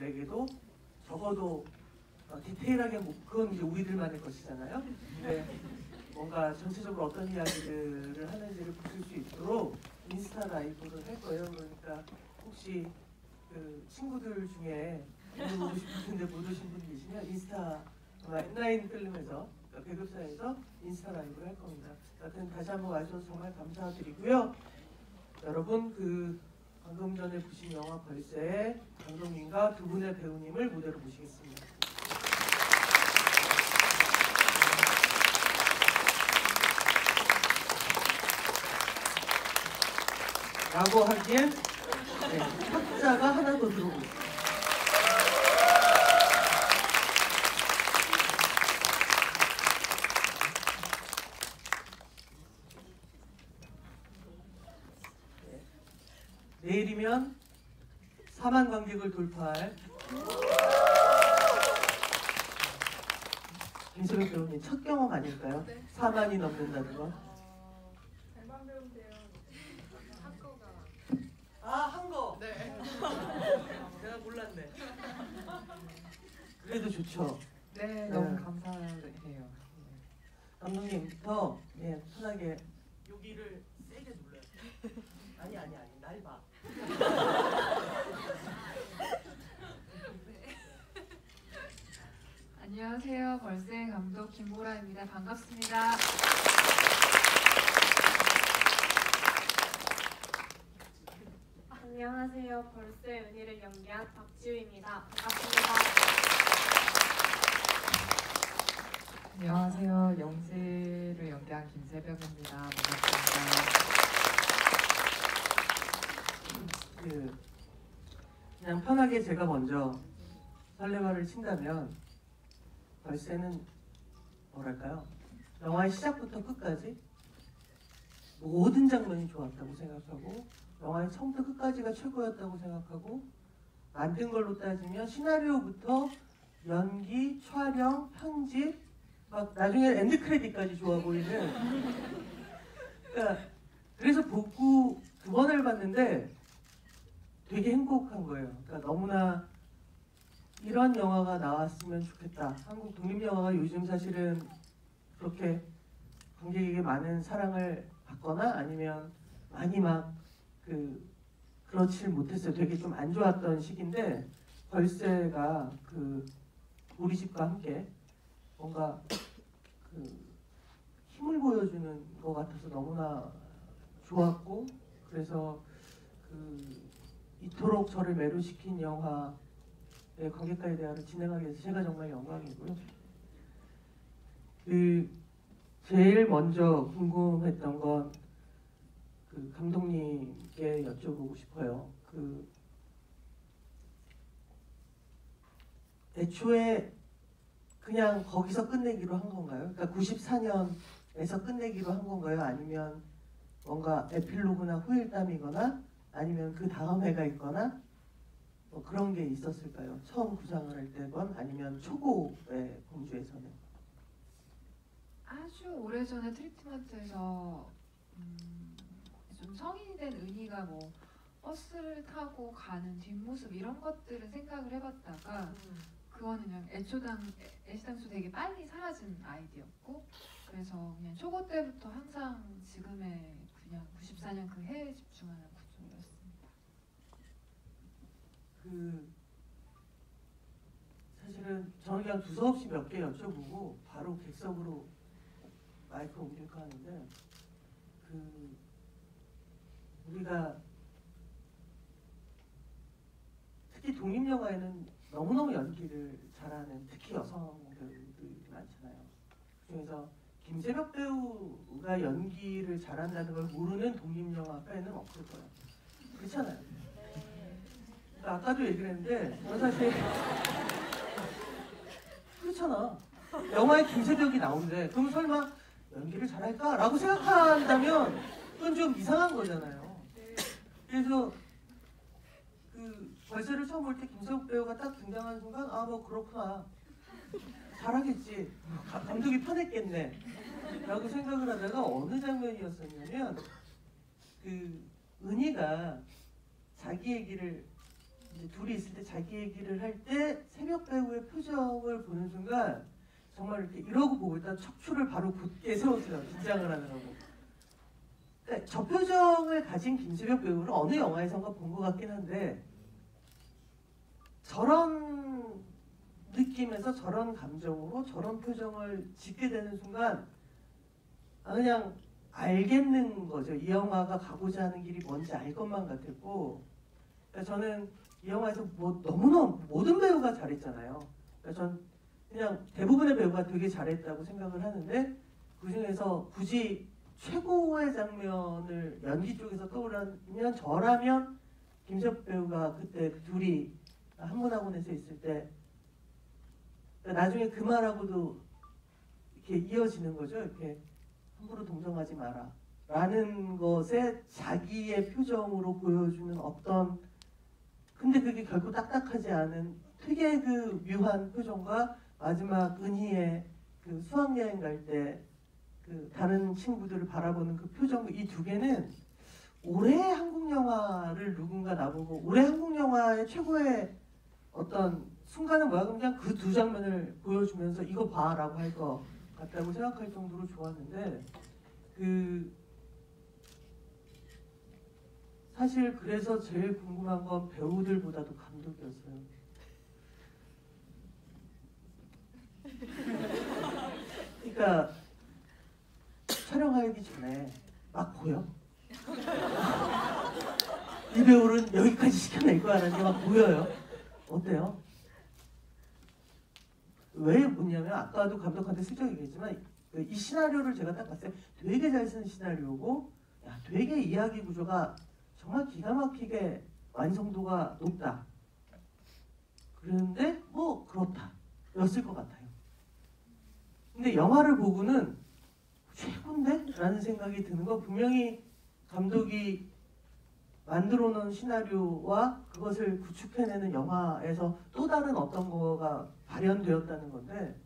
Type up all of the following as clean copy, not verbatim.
에게도 적어도 디테일하게 그건 이제 우리들만의 것이잖아요. 근데 뭔가 전체적으로 어떤 이야기들을 하는지를 보실 수 있도록 인스타 라이브를 할 거예요. 그러니까 혹시 그 친구들 중에 보고 싶으신데 못 오신 분 계시면 인스타 N9 필름에서 배급사에서 인스타 라이브를 할 겁니다. 하여튼 다시 한번 와주셔서 정말 감사드리고요. 여러분 방금 전에 보신 영화 벌새의 감독님과 두 분의 배우님을 무대로 모시겠습니다. 라고 하기엔 학자가 하나 더 들어오고 있습니다. 내일이면 4만 관객을 돌파할 김수백 배우님 첫 경험 아닐까요? 네. 4만이 넘는다는 거. 잘만 배우면 돼요. 한거가. 한 거. 네. 내가 몰랐네. 그래도 좋죠. 네, 너무 감사해요. 감독님 더 편하게 여기를 세게 눌러요. 아니 날 봐. 안녕하세요. 벌새 감독 김보라입니다. 반갑습니다. 안녕하세요. 벌새 은희를 연기한 박지우입니다. 반갑습니다. 안녕하세요. 영지를 연기한 김세벽입니다. 반갑습니다. 그냥 편하게 제가 먼저 설레발을 친다면 벌새는 뭐랄까요? 영화의 시작부터 끝까지 모든 장면이 좋았다고 생각하고 영화의 처음부터 끝까지가 최고였다고 생각하고 만든 걸로 따지면 시나리오부터 연기, 촬영, 편집 막 나중에 엔드 크레딧까지 좋아 보이는 그러니까 그래서 보고 2번을 봤는데 되게 행복한 거예요. 그러니까 너무나 이런 영화가 나왔으면 좋겠다. 한국 독립영화가 요즘 사실은 그렇게 관객에게 많은 사랑을 받거나 아니면 많이 그렇지 못했어요. 되게 좀 안 좋았던 시기인데 벌새가 우리 집과 함께 뭔가 힘을 보여주는 것 같아서 너무나 좋았고 그래서 이토록 저를 매료시킨 영화의 관객과의 대화를 진행하게 돼서 제가 정말 영광이고요. 제일 먼저 궁금했던 건 감독님께 여쭤보고 싶어요. 애초에 그냥 거기서 끝내기로 한 건가요? 그러니까 94년에서 끝내기로 한 건가요? 아니면 뭔가 에필로그나 후일담이거나 아니면 그 다음 해가 있거나 뭐 그런 게 있었을까요? 처음 구상을 할 때건 아니면 초고의 공주에서는? 아주 오래전에 트리트먼트에서 좀 성인이 된 은희가 뭐 버스를 타고 가는 뒷모습 이런 것들은 생각을 해봤다가 그거는 그냥 애시당초 되게 빨리 사라진 아이디어였고 그래서 그냥 초고 때부터 항상 지금의 그냥 94년 그 해에 집중하는 구조였습니다. 사실은 저는 그냥 두서없이 몇 개 여쭤보고 바로 객석으로 마이크 옮길까 하는데 우리가 특히 독립영화에는 너무너무 연기를 잘하는 특히 여성 배우들이 많잖아요. 그중에서 김세벽 배우가 연기를 잘한다는 걸 모르는 독립영화 팬은 없을 거예요. 그렇잖아요. 그러니까 아까도 얘기를 했는데 저는 사실 그렇잖아. 영화에 김세벽이 나오는데 그럼 설마 연기를 잘할까? 라고 생각한다면 그건 좀 이상한 거잖아요. 그래서 벌새를 처음 볼 때 김세벽 배우가 딱 등장하는 순간 뭐 그렇구나. 잘하겠지. 감독이 편했겠네. 라고 생각을 하다가 어느 장면이었었냐면 은희가 자기 얘기를 이제 둘이 있을 때 자기 얘기를 할 때 새벽 배우의 표정을 보는 순간 정말 이렇게 이러고 보고 있다 척추를 바로 굳게 세우더라고요. 긴장을 하느라고. 그러니까 저 표정을 가진 김새벽 배우를 어느 영화에선가 본 것 같긴 한데 저런 느낌에서 저런 감정으로 저런 표정을 짓게 되는 순간 그냥 알겠는 거죠. 이 영화가 가고자 하는 길이 뭔지 알 것만 같았고 그러니까 저는 이 영화에서 뭐 너무너무 모든 배우가 잘했잖아요. 그러니까 전 그냥 대부분의 배우가 되게 잘했다고 생각을 하는데 그중에서 굳이 최고의 장면을 연기 쪽에서 떠오르면 저라면 김석 배우가 그때 그 둘이 한문학원에서 있을 때 나중에 그 말하고도 이렇게 이어지는 거죠. 이렇게 함부로 동정하지 마라 라는 것에 자기의 표정으로 보여주는 어떤 근데 그게 결코 딱딱하지 않은 되게 그 묘한 표정과 마지막 은희의 그 수학여행 갈 때 그 다른 친구들을 바라보는 그 표정 이 두 개는 올해 한국 영화를 누군가 나보고 올해 한국 영화의 최고의 어떤 순간은 뭐야 그냥 그 두 장면을 보여주면서 이거 봐라고 할 것 같다고 생각할 정도로 좋았는데 그 사실 그래서 제일 궁금한 건 배우들보다도 감독이었어요. 그러니까 촬영하기 전에 막 보여. 이 배우는 여기까지 시켜낼 거야라는 게 막 보여요. 어때요? 왜 묻냐면 아까도 감독한테 슬쩍 얘기했지만 이 시나리오를 제가 딱 봤을 때 되게 잘 쓴 시나리오고 야, 되게 이야기 구조가 정말 기가 막히게 완성도가 높다. 그런데 뭐 그렇다. 였을 것 같아요. 근데 영화를 보고는 최고인데? 라는 생각이 드는 건 분명히 감독이 만들어 놓은 시나리오와 그것을 구축해내는 영화에서 또 다른 어떤 거가 발현되었다는 건데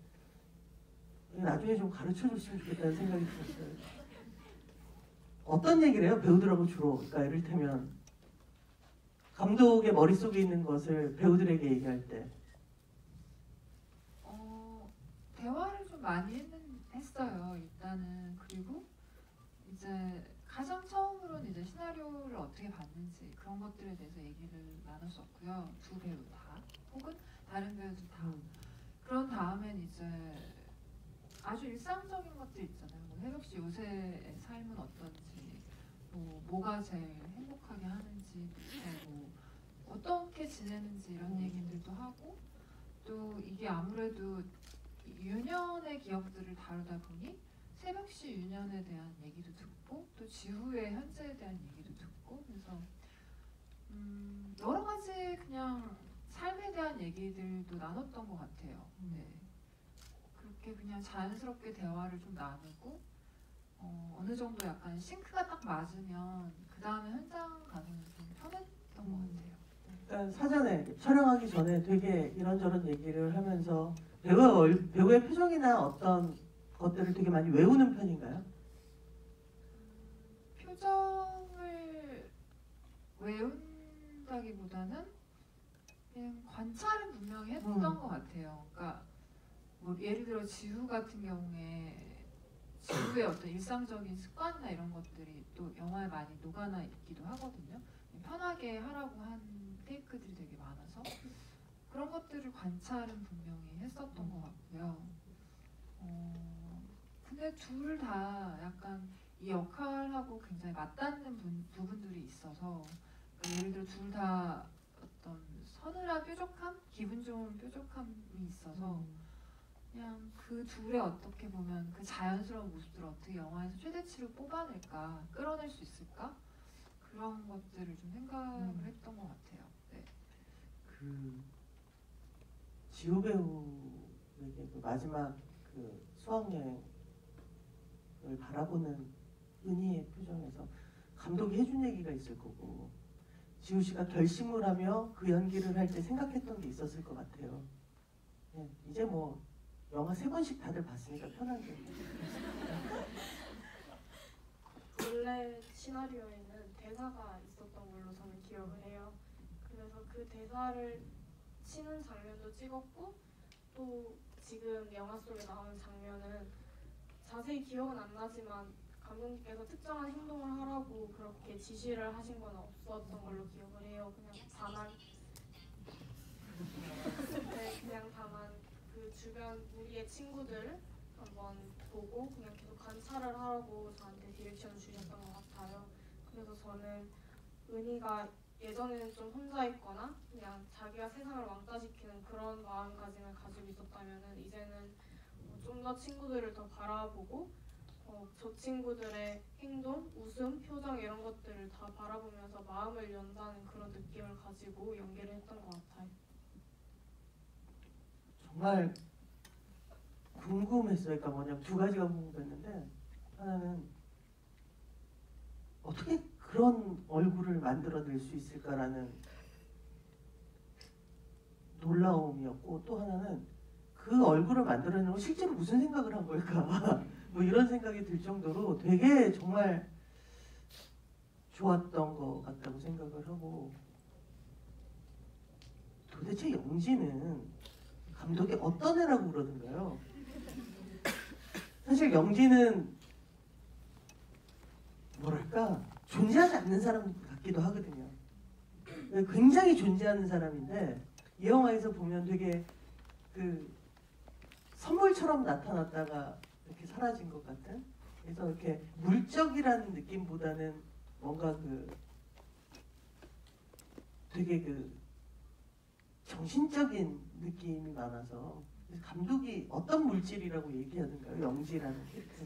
나중에 좀 가르쳐 줬으면 좋겠다는 생각이 들었어요. 어떤 얘기를 해요? 배우들하고 주로. 그러니까 이를테면 감독의 머릿속에 있는 것을 배우들에게 얘기할 때 대화를 좀 많이 했어요. 일단은. 그리고 이제 가장 처음으로는 이제 시나리오를 어떻게 봤는지 그런 것들에 대해서 얘기를 나눴었고요. 두 배우 다 혹은 다른 배우들 다. 그런 다음엔 이제 아주 일상적인 것들 있잖아요. 뭐 혜벽 씨 요새의 삶은 어떤지, 뭐가 제일 행복하게 하는지, 뭐 어떻게 지내는지 이런 얘기들도 하고 또 이게 아무래도 유년의 기억들을 다루다 보니 새벽 씨 유년에 대한 얘기도 듣고 또 지후의 현재에 대한 얘기도 듣고 그래서 여러 가지 그냥 삶에 대한 얘기들도 나눴던 것 같아요. 네. 그렇게 그냥 자연스럽게 대화를 좀 나누고 어느 정도 약간 싱크가 딱 맞으면 그 다음에 현장 가는 좀 편했던 것 같아요. 그러니까 사전에 촬영하기 전에 되게 이런저런 얘기를 하면서 배우의 표정이나 어떤 것들을 되게 많이 외우는 편인가요? 표정을 외운다기보다는 그냥 관찰은 분명히 했던 것 같아요. 그러니까 뭐 예를 들어 지후 같은 경우에 지후의 어떤 일상적인 습관이나 이런 것들이 또 영화에 많이 녹아나 있기도 하거든요. 편하게 하라고 한 테이크들이 되게 많아서 그런 것들을 관찰은 분명히 했었던 것 같고요. 근데 둘 다 약간 이 역할하고 굉장히 맞닿는 부분들이 있어서 그러니까 예를 들어 둘 다 어떤 서늘한 뾰족함, 기분 좋은 뾰족함이 있어서 그냥 그 둘의 어떻게 보면 그 자연스러운 모습들을 어떻게 영화에서 최대치로 뽑아낼까, 끌어낼 수 있을까 그런 것들을 좀 생각을 했던 것 같아요. 네. 그 지호 배우에게 그 마지막 그 수학여행을 바라보는 은희의 표정에서 감독이 해준 얘기가 있을 거고 지호 씨가 결심을 하며 그 연기를 할 때 생각했던 게 있었을 것 같아요. 네, 이제 뭐 영화 3번씩 다들 봤으니까 편하게. 원래 시나리오에는 대사가 있었던 걸로 저는 기억을 해요. 그래서 그 대사를 치는 장면도 찍었고 또 지금 영화 속에 나오는 장면은 자세히 기억은 안 나지만 감독님께서 특정한 행동을 하라고 그렇게 지시를 하신 건 없었던 걸로 기억을 해요. 그냥 다만 그 주변 우리의 친구들 한번 보고 그냥 계속 관찰을 하라고 저한테 디렉션을 주셨던 것 같아요. 그래서 저는 은희가 예전에는 좀 혼자 있거나 그냥 자기가 세상을 왕따시키는 그런 마음가짐을 가지고 있었다면은 이제는 좀 더 친구들을 더 바라보고 저 친구들의 행동, 웃음, 표정 이런 것들을 다 바라보면서 마음을 연다는 그런 느낌을 가지고 연기를 했던 것 같아요. 정말 궁금했어요. 그러니까 뭐냐면 두 가지가 궁금했는데, 하나는 어떻게 그런 얼굴을 만들어낼 수 있을까라는 놀라움이었고, 또 하나는 그 얼굴을 만들어내고 실제로 무슨 생각을 한 걸까 뭐 이런 생각이 들 정도로 되게 정말 좋았던 것 같다고 생각을 하고, 도대체 영지는 감독이 어떤 애라고 그러던가요? 사실 영지는 뭐랄까 존재하지 않는 사람 같기도 하거든요. 굉장히 존재하는 사람인데 이 영화에서 보면 되게 그 선물처럼 나타났다가 이렇게 사라진 것 같은, 그래서 이렇게 물적이라는 느낌보다는 뭔가 그 되게 그 정신적인 느낌이 많아서 감독이 어떤 물질이라고 얘기하던가요? 영지라는 캐릭터.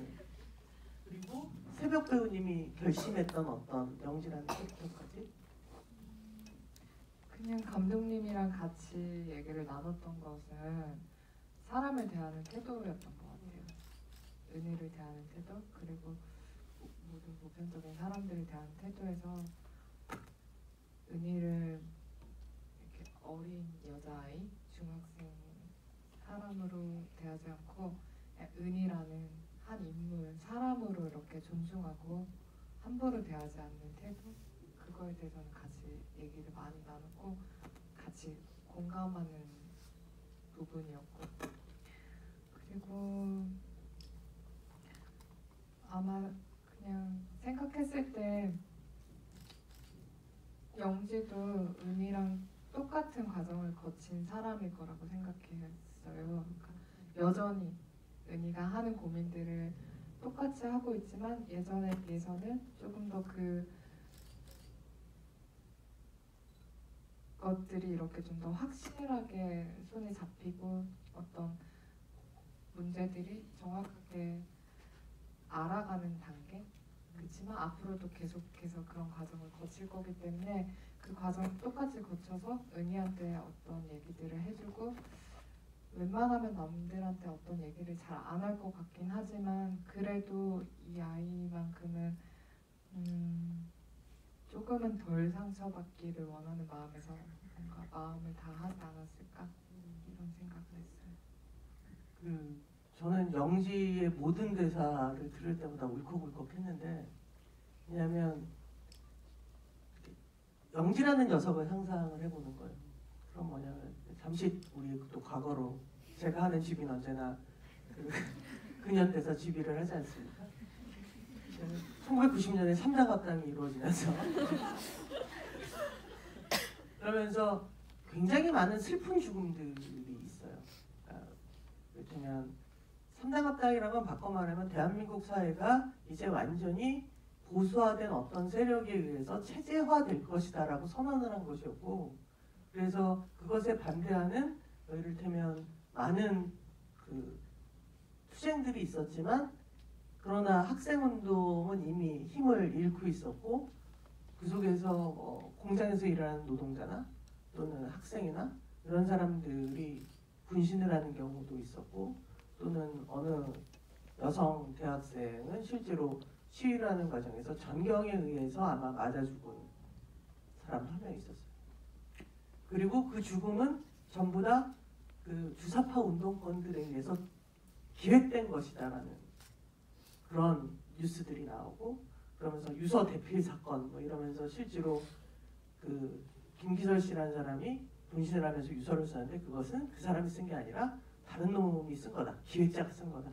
그리고 새벽 배우님이 결심했던 어떤 영지라는 캐릭터까지? 그냥 감독님이랑 같이 얘기를 나눴던 것은 사람을 대하는 태도였던 것 같아요. 은희를 대하는 태도, 그리고 모든 보편적인 사람들을 대하는 태도에서 은희를 이렇게 어린 여자아이, 중학생 사람으로 대하지 않고 은희라는 한 인물, 사람으로 이렇게 존중하고 함부로 대하지 않는 태도, 그거에 대해서는 같이 얘기를 많이 나눴고 같이 공감하는 부분이었고, 그리고 아마 그냥 생각했을 때 영지도 은희랑 똑같은 과정을 거친 사람일 거라고 생각했어요. 그러니까 여전히 은희가 하는 고민들을 똑같이 하고 있지만 예전에 비해서는 조금 더 그 것들이 이렇게 좀 더 확실하게 손에 잡히고 어떤 문제들이 정확하게 알아가는 단계, 그렇지만 앞으로도 계속해서 그런 과정을 거칠 거기 때문에 그 과정을 똑같이 거쳐서 은희한테 어떤 얘기들을 해주고, 웬만하면 남들한테 어떤 얘기를 잘 안 할 것 같긴 하지만 그래도 이 아이만큼은 조금은 덜 상처받기를 원하는 마음에서 뭔가 마음을 다 하지 않았을까 이런 생각을 했어요. 저는 영지의 모든 대사를 들을 때마다 울컥울컥했는데, 왜냐하면 영지라는 녀석을 상상을 해보는 거예요. 그럼 뭐냐면 잠시 우리 또 과거로, 제가 하는 집인 언제나 그 근현대사 집의를 하지 않습니까? 1990년에 3당 합당이 이루어지면서 그러면서 굉장히 많은 슬픈 죽음들이 있어요. 그렇다면 3당 합당이라는 건 바꿔 말하면 대한민국 사회가 이제 완전히 보수화된 어떤 세력에 의해서 체제화될 것이다 라고 선언을 한 것이었고, 그래서 그것에 반대하는 이를테면 많은 그 투쟁들이 있었지만, 그러나 학생운동은 이미 힘을 잃고 있었고, 그 속에서 공장에서 일하는 노동자나 또는 학생이나 이런 사람들이 분신을 하는 경우도 있었고, 또는 어느 여성 대학생은 실제로 시위를 하는 과정에서 전경에 의해서 아마 맞아 죽은 사람 한 명 있었어요. 그리고 그 죽음은 전부 다 그 주사파 운동권들에 의해서 기획된 것이다라는 그런 뉴스들이 나오고, 그러면서 유서 대필 사건 뭐 이러면서 실제로 그 김기설 씨라는 사람이 분신을 하면서 유서를 썼는데 그것은 그 사람이 쓴 게 아니라 다른 놈이 쓴 거다. 기획자가 쓴 거다.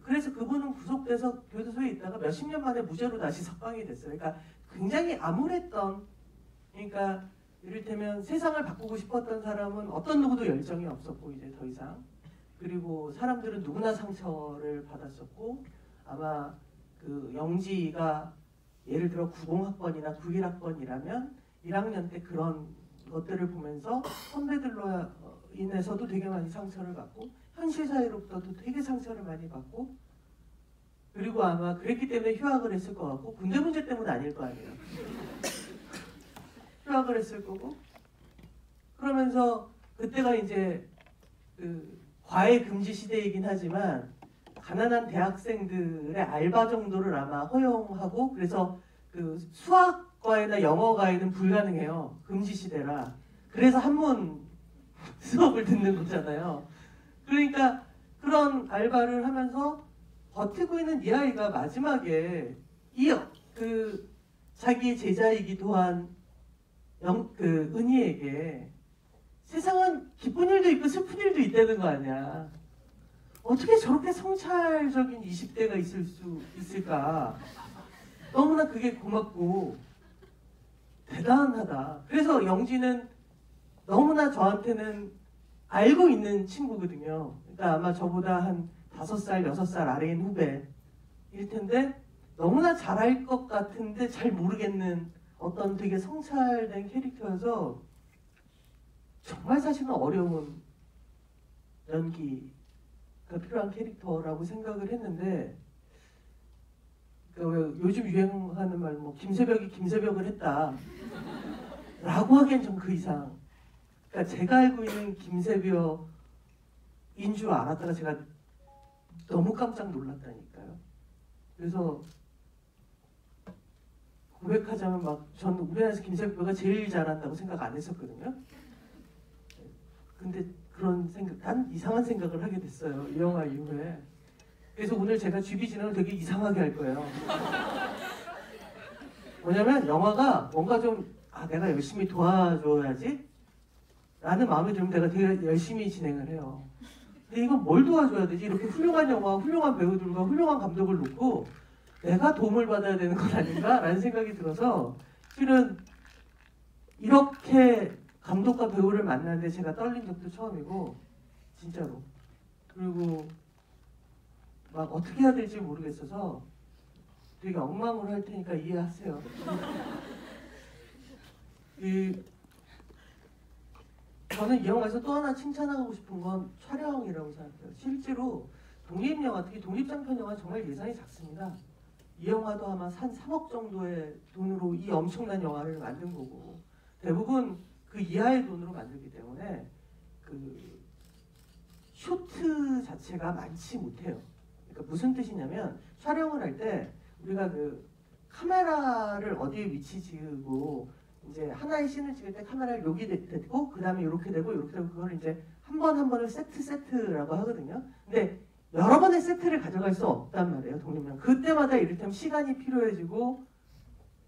그래서 그분은 구속돼서 교도소에 있다가 몇십 년 만에 무죄로 다시 석방이 됐어요. 그러니까 굉장히 암울했던, 그러니까 이를테면 세상을 바꾸고 싶었던 사람은 어떤 누구도 열정이 없었고 이제 더 이상, 그리고 사람들은 누구나 상처를 받았었고, 아마 그 영지가 예를 들어 90학번이나 91학번이라면 1학년 때 그런 것들을 보면서 선배들로 인해서도 되게 많이 상처를 받고 현실 사회로부터도 되게 상처를 많이 받고, 그리고 아마 그랬기 때문에 휴학을 했을 것 같고, 군대 문제 때문 아닐 거 아니에요. 휴학을 했을 거고, 그러면서 그때가 이제 그 과외 금지 시대이긴 하지만 가난한 대학생들의 알바 정도를 아마 허용하고, 그래서 그 수학과외나 영어과외는 불가능해요. 금지 시대라. 그래서 한문 수업을 듣는 거잖아요. 그러니까 그런 알바를 하면서 버티고 있는 이 아이가 마지막에 자기의 제자이기도 한 은희에게 세상은 기쁜 일도 있고 슬픈 일도 있다는 거 아니야. 어떻게 저렇게 성찰적인 20대가 있을 수 있을까. 너무나 그게 고맙고 대단하다. 그래서 영지는 너무나 저한테는 알고 있는 친구거든요. 그러니까 아마 저보다 한 5살, 6살 아래인 후배일 텐데 너무나 잘할 것 같은데 잘 모르겠는 어떤 되게 성찰된 캐릭터여서 정말 사실은 어려운 연기가 필요한 캐릭터라고 생각을 했는데, 그러니까 요즘 유행하는 말 뭐 김새벽이 김새벽을 했다 라고 하기엔 좀 그 이상, 그러니까 제가 알고 있는 김새벽인 줄 알았다가 제가 너무 깜짝 놀랐다니까요. 그래서 고백하자면 막 저는 우리나라에서 김새벽가 제일 잘한다고 생각 안 했었거든요. 근데 그런 생각, 난 이상한 생각을 하게 됐어요. 이 영화 이후에. 그래서 오늘 제가 쥐비 진행을 되게 이상하게 할 거예요. 뭐냐면 영화가 뭔가 좀 내가 열심히 도와줘야지 라는 마음이 들면 내가 되게 열심히 진행을 해요. 근데 이건 뭘 도와줘야 되지? 이렇게 훌륭한 영화, 훌륭한 배우들과 훌륭한 감독을 놓고 내가 도움을 받아야 되는 건 아닌가? 라는 생각이 들어서 실은 이렇게 감독과 배우를 만나는데 제가 떨린 적도 처음이고, 진짜로. 그리고 막 어떻게 해야 될지 모르겠어서 되게 엉망으로 할 테니까 이해하세요. 저는 이 영화에서 또 하나 칭찬하고 싶은 건 촬영이라고 생각해요. 실제로 독립영화, 특히 독립장편 영화 정말 예산이 작습니다. 이 영화도 아마 한 3억 정도의 돈으로 이 엄청난 영화를 만든 거고, 대부분 그 이하의 돈으로 만들기 때문에 그 쇼트 자체가 많지 못해요. 그러니까 무슨 뜻이냐면 촬영을 할 때 우리가 그 카메라를 어디에 위치 지으고 이제 하나의 씬을 찍을 때 카메라를 여기 대고 그 다음에 이렇게 되고 이렇게 되고 그걸 이제 한 번 한 번을 세트라고 하거든요. 근데 여러 번의 세트를 가져갈 수 없단 말이에요. 독립영화. 그때마다 이를테면 시간이 필요해지고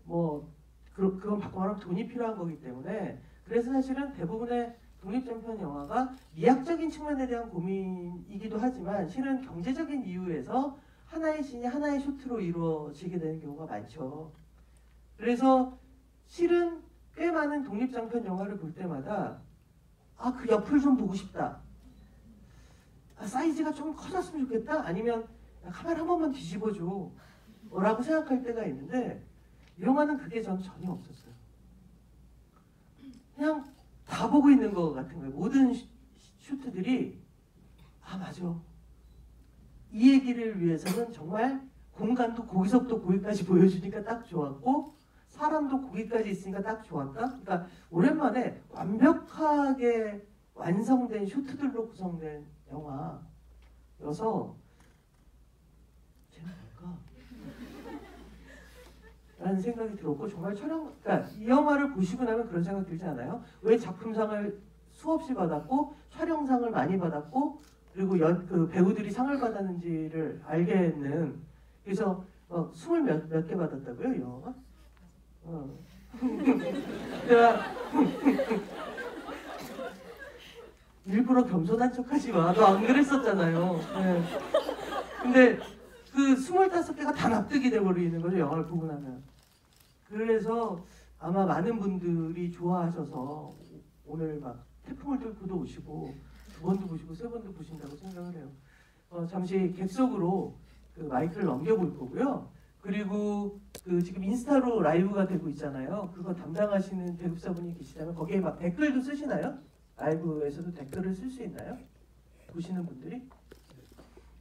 뭐 그건 바꿔 말하면 돈이 필요한 거기 때문에, 그래서 사실은 대부분의 독립장편 영화가 미학적인 측면에 대한 고민이기도 하지만 실은 경제적인 이유에서 하나의 씬이 하나의 쇼트로 이루어지게 되는 경우가 많죠. 그래서 실은 꽤 많은 독립장편 영화를 볼 때마다 그 옆을 좀 보고 싶다. 사이즈가 좀 커졌으면 좋겠다. 아니면 카메라 한 번만 뒤집어줘 라고 생각할 때가 있는데, 이 영화는 그게 전 전혀 없었어요. 그냥 다 보고 있는 것 같은 거예요. 모든 슈트들이 맞아. 이 얘기를 위해서는 정말 공간도 거기서부터 거기까지 보여주니까 딱 좋았고, 사람도 거기까지 있으니까 딱 좋았다. 그러니까 오랜만에 완벽하게 완성된 쇼트들로 구성된 영화여서 쟤는 뭘까? 라는 생각이 들었고, 정말 그러니까 이 영화를 보시고 나면 그런 생각 들지 않아요? 왜 작품상을 수없이 받았고 촬영상을 많이 받았고 그리고 그 배우들이 상을 받았는지를 알겠는. 그래서 20 몇 개 받았다고요, 이 영화가? 내가 일부러 겸손한 척하지 마. 너 안 그랬었잖아요. 네. 근데 그 25개가 다 납득이 돼버리는 거죠. 영화를 보고 나면. 그래서 아마 많은 분들이 좋아하셔서 오늘 막 태풍을 뚫고도 오시고 2번도 보시고 3번도 보신다고 생각을 해요. 잠시 객석으로 그 마이크를 넘겨볼 거고요. 그리고 그 지금 인스타로 라이브가 되고 있잖아요. 그거 담당하시는 배급사분이 계시다면 거기에 막 댓글도 쓰시나요? 라이브에서도 댓글을 쓸 수 있나요? 보시는 분들이?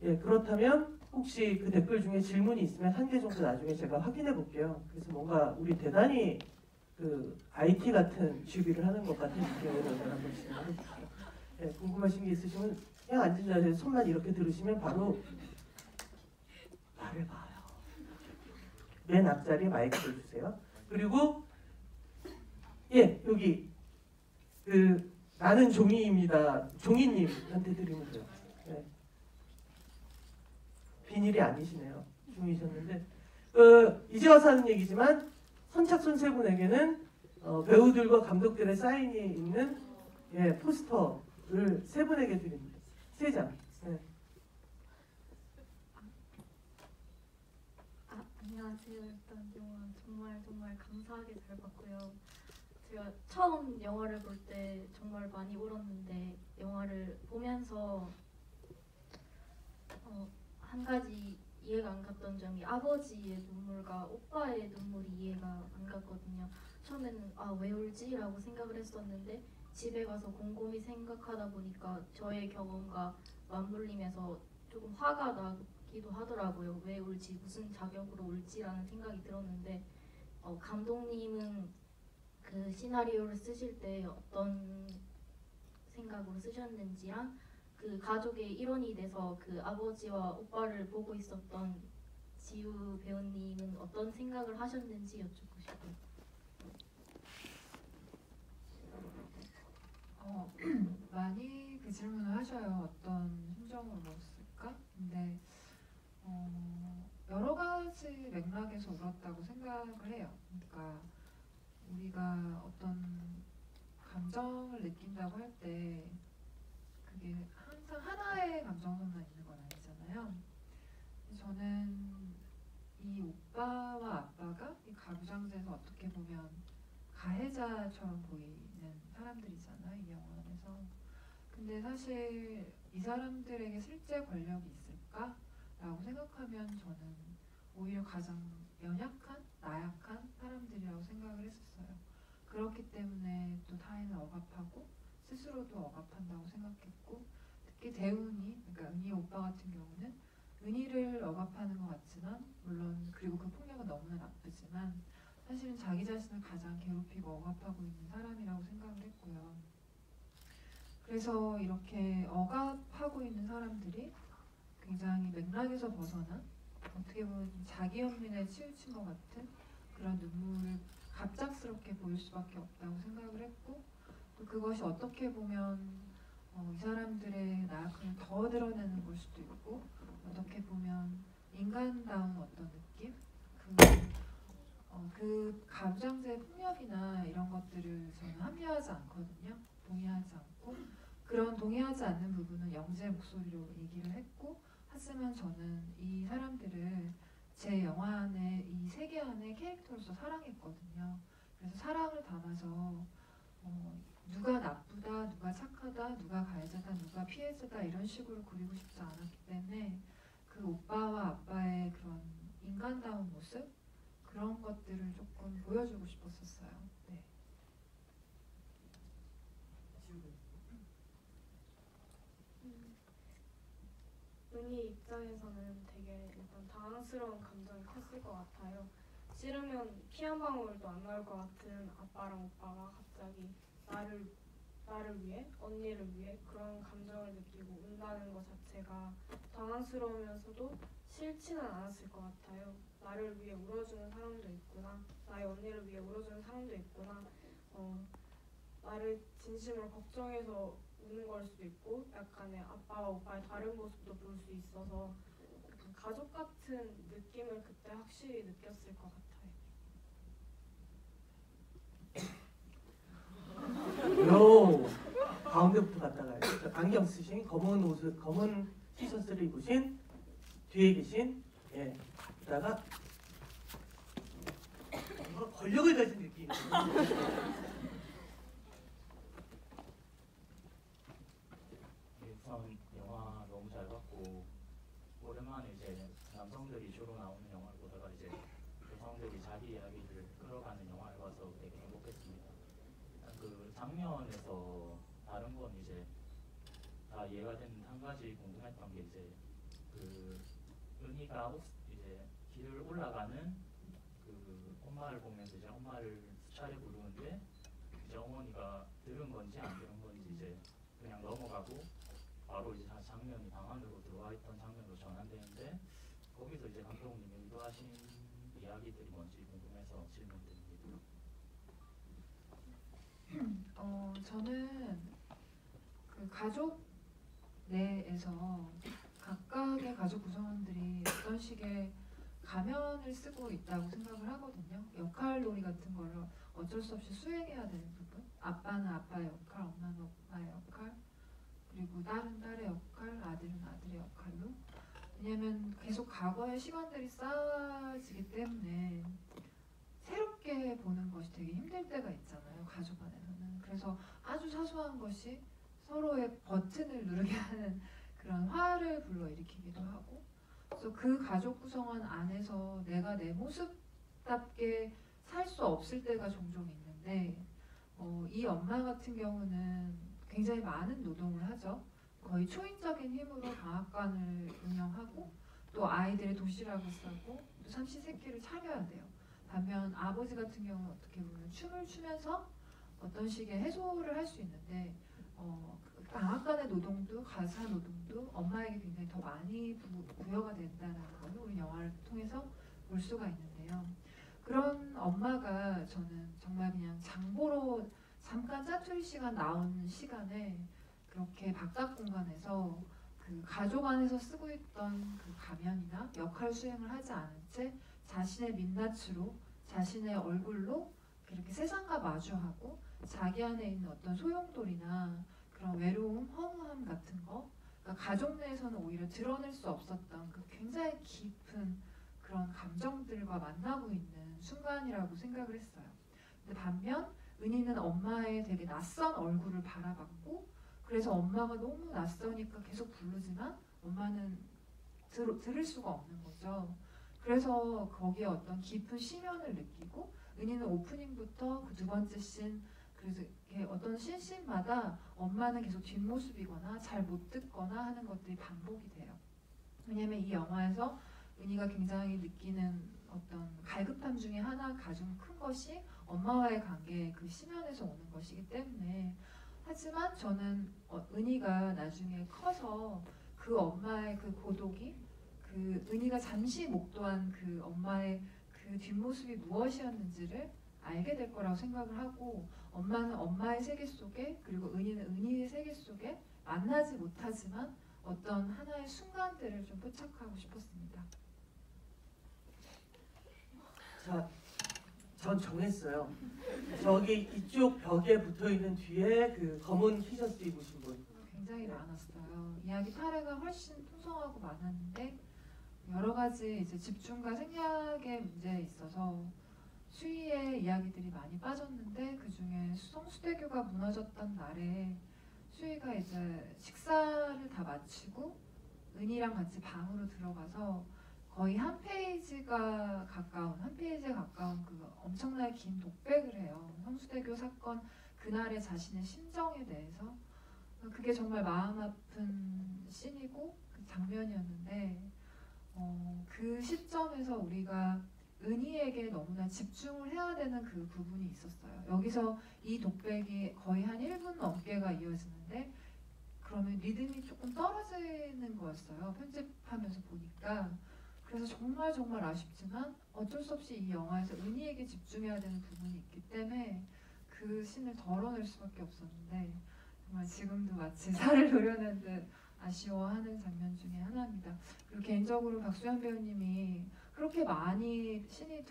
예, 그렇다면 혹시 그 댓글 중에 질문이 있으면 1개 정도 나중에 제가 확인해 볼게요. 그래서 뭔가 우리 대단히 그 IT 같은 주비를 하는 것 같은 느낌으로 한번 진행해 볼게요. 예, 궁금하신 게 있으시면 그냥 앉은 자리에서 손만 이렇게 들으시면 바로 말해봐요. 맨 앞자리에 마이크를 주세요. 그리고 예, 여기 그 나는 종이입니다. 종이님한테 드리면 돼요. 네. 비닐이 아니시네요. 종이셨는데 이제 와서 하는 얘기지만 선착순 세 분에게는 배우들과 감독들의 사인이 있는 예, 포스터를 세 분에게 드립니다. 3장. 네. 안녕하세요. 일단 영화 정말 감사하게 잘 봤고요. 제가 처음 영화를 볼 때 정말 많이 울었는데 영화를 보면서 한 가지 이해가 안 갔던 점이 아버지의 눈물과 오빠의 눈물이 이해가 안 갔거든요. 처음에는 왜 울지라고 생각을 했었는데 집에 가서 곰곰이 생각하다 보니까 저의 경험과 맞물리면서 조금 화가 나기도 하더라고요. 왜 울지, 무슨 자격으로 울지라는 생각이 들었는데 감독님은 그 시나리오를 쓰실 때 어떤 생각으로 쓰셨는지랑 그 가족의 일원이 돼서 그 아버지와 오빠를 보고 있었던 지우 배우님은 어떤 생각을 하셨는지 여쭙고 싶어요. 많이 그 질문을 하셔요. 어떤 심정으로 울었을까? 근데 여러 가지 맥락에서 울었다고 생각을 해요. 그러니까 우리가 어떤 감정을 느낀다고 할 때 그게 항상 하나의 감정선만 있는 건 아니잖아요. 저는 이 오빠와 아빠가 이 가부장제에서 어떻게 보면 가해자처럼 보이는 사람들이잖아요, 이 영화 안에서. 근데 사실 이 사람들에게 실제 권력이 있을까? 라고 생각하면 저는 오히려 가장 연약한, 나약한 사람들이라고 생각을 했었어요. 그렇기 때문에 또 타인을 억압하고 스스로도 억압한다고 생각했고, 특히 대운이, 그러니까 은희 오빠 같은 경우는 은희를 억압하는 것 같지만, 물론 그리고 그 폭력은 너무나 나쁘지만 사실은 자기 자신을 가장 괴롭히고 억압하고 있는 사람이라고 생각을 했고요. 그래서 이렇게 억압하고 있는 사람들이 굉장히 맥락에서 벗어난, 어떻게 보면 자기 연민에 치우친 것 같은 그런 눈물을 갑작스럽게 보일 수밖에 없다고 생각을 했고, 또 그것이 어떻게 보면 이 사람들의 나약함을 더 드러내는 걸 수도 있고, 어떻게 보면 인간다운 어떤 느낌? 그 가부장제의 폭력이나 이런 것들을 저는 합리화하지 않거든요. 동의하지 않고, 그런 동의하지 않는 부분은 영재의 목소리로 얘기를 했고, 하지만 저는 이 사람들을 제 영화 안에, 이 세계 안에 캐릭터로서 사랑했거든요. 그래서 사랑을 담아서 누가 나쁘다, 누가 착하다, 누가 가해자다, 누가 피해자다 이런 식으로 그리고 싶지 않았기 때문에 그 오빠와 아빠의 그런 인간다운 모습, 그런 것들을 조금 보여주고 싶었었어요. 네. 은희 입장에서는 되게 약간 당황스러운 감정이 컸을 것 같아요. 싫으면 피 한 방울도 안 나올 것 같은 아빠랑 오빠가 갑자기 나를 위해, 언니를 위해 그런 감정을 느끼고 운다는 것 자체가 당황스러우면서도 싫지는 않았을 것 같아요. 나를 위해 울어주는 사람도 있구나, 나의 언니를 위해 울어주는 사람도 있구나, 나를 진심으로 걱정해서 우는 걸 수도 있고, 약간의 아빠와 오빠의 다른 모습도 볼 수 있어서 약간 가족 같은 느낌을 그때 확실히 느꼈을 것 같아요. 요 가운데부터 갔다가 안경 쓰신 검은 옷을 검은 티셔츠를 입으신 뒤에 계신 예 그다가 뭔가 권력을 가진 느낌. 우선 영화 너무 잘 봤고 오랜만에 이제 남성들이 주로 나오는 영화를 보다가 이제 여성들이 자기 이야기를 끌어가는 영화를 봐서 되게 행복했습니다. 그 장면에서 다른 건 이제 다 이해가 되는 한 가지 궁금했던 게 이제 그 은희가 이제 길을 올라가는 그 엄마를 보면서 이제 엄마를 수차례 부르는데 이제 어머니가 들은 건지 안 들은 건지 이제 그냥 넘어가고 바로 이제 장면이 방 안으로 들어와 있던 장면으로 전환되는데 거기서 이제 감독님이 의도하신 이야기들이 뭔지 궁금해서 질문드립니다. 저는 그 가족 내에서 각각의 가족 구성원들이 어떤 식의 가면을 쓰고 있다고 생각을 하거든요. 역할놀이 같은 거를 어쩔 수 없이 수행해야 되는 부분. 아빠는 아빠의 역할, 엄마는 엄마의 역할, 그리고 딸은 딸의 역할, 아들은 아들의 역할로. 왜냐면 계속 과거의 시간들이 쌓아지기 때문에 새롭게 보는 것이 되게 힘들 때가 있잖아요. 가족 안에서는. 그래서 아주 사소한 것이 서로의 버튼을 누르게 하는 그런 화를 불러일으키기도 하고, 그래서 그 가족 구성원 안에서 내가 내 모습답게 살 수 없을 때가 종종 있는데, 이 엄마 같은 경우는 굉장히 많은 노동을 하죠. 거의 초인적인 힘으로 방앗간을 운영하고 또 아이들의 도시락을 싸고 또 삼시세끼를 차려야 돼요. 반면 아버지 같은 경우는 어떻게 보면 춤을 추면서 어떤 식의 해소를 할 수 있는데 방앗간의 노동도 가사 노동도 엄마에게 굉장히 더 많이 부여가 된다는 걸 우리 영화를 통해서 볼 수가 있는데요. 그런 엄마가 저는 정말 그냥 장보러 잠깐 짜투리 시간 나온 시간에 그렇게 바깥 공간에서 그 가족 안에서 쓰고 있던 그 가면이나 역할 수행을 하지 않은 채 자신의 민낯으로 자신의 얼굴로 이렇게 세상과 마주하고 자기 안에 있는 어떤 소용돌이나 그런 외로움, 허무함 같은 거, 그러니까 가족 내에서는 오히려 드러낼 수 없었던 그 굉장히 깊은 그런 감정들과 만나고 있는 순간이라고 생각을 했어요. 근데 반면 은희는 엄마의 되게 낯선 얼굴을 바라봤고, 그래서 엄마가 너무 낯서니까 계속 부르지만 엄마는 들을 수가 없는 거죠. 그래서 거기에 어떤 깊은 심연을 느끼고, 은희는 오프닝부터 그 두 번째 씬, 그래서 어떤 씬마다 엄마는 계속 뒷모습이거나 잘 못 듣거나 하는 것들이 반복이 돼요. 왜냐면 이 영화에서 은희가 굉장히 느끼는 어떤 갈급함 중에 하나 가장 큰 것이 엄마와의 관계의 그 심연에서 오는 것이기 때문에. 하지만 저는 은희가 나중에 커서 그 엄마의 그 고독이, 그 은희가 잠시 목도한 그 엄마의 그 뒷모습이 무엇이었는지를 알게 될 거라고 생각을 하고, 엄마는 엄마의 세계 속에, 그리고 은희는 은희의 세계 속에 만나지 못하지만 어떤 하나의 순간들을 좀 포착하고 싶었습니다. 자, 전 정했어요. 저기 이쪽 벽에 붙어있는 뒤에 그 검은 티셔츠 입으신 분. 굉장히 많았어요. 이야기 파레가 훨씬 풍성하고 많았는데 여러 가지 이제 집중과 생략의 문제에 있어서 수희의 이야기들이 많이 빠졌는데, 그 중에 성수대교가 무너졌던 날에 수희가 이제 식사를 다 마치고 은희랑 같이 방으로 들어가서 거의 한 페이지에 가까운 그 엄청나게 긴 독백을 해요. 성수대교 사건 그날의 자신의 심정에 대해서. 그게 정말 마음 아픈 씬이고 그 장면이었는데, 그 시점에서 우리가 은희에게 너무나 집중을 해야 되는 그 부분이 있었어요. 여기서 이 독백이 거의 한 1분 넘게가 이어지는데, 그러면 리듬이 조금 떨어지는 거였어요. 편집하면서 보니까. 그래서 정말 정말 아쉽지만 어쩔 수 없이 이 영화에서 은희에게 집중해야 되는 부분이 있기 때문에 그 씬을 덜어낼 수밖에 없었는데, 정말 지금도 마치 살을 도려낸 듯 아쉬워하는 장면 중에 하나입니다. 그리고 개인적으로 박수현 배우님이 그렇게 많이 씬이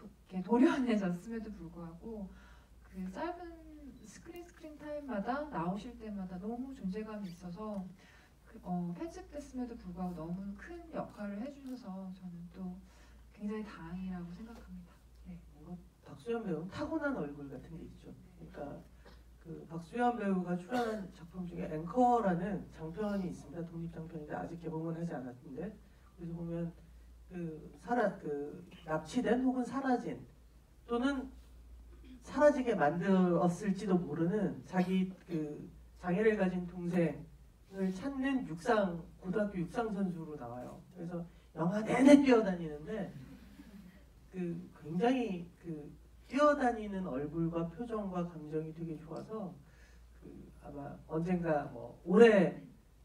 도려내졌음에도 불구하고 그 짧은 스크린 타임마다 나오실 때마다 너무 존재감이 있어서 편집됐음에도 불구하고 너무 큰 역할을 해주셔서 저는 또 굉장히 다행이라고 생각합니다. 네. 박수현 배우 타고난 얼굴 같은 게 있죠. 그러니까 그 박수현 배우가 출연한 작품 중에 앵커라는 장편이 있습니다. 독립 장편인데 아직 개봉은 하지 않았는데 그래서 보면 그 납치된 혹은 사라진 또는 사라지게 만들었을지도 모르는 자기 그 장애를 가진 동생을 찾는 고등학교 육상 선수로 나와요. 그래서 영화 내내 뛰어다니는데 그 굉장히 그 뛰어다니는 얼굴과 표정과 감정이 되게 좋아서 그 아마 언젠가 뭐 올해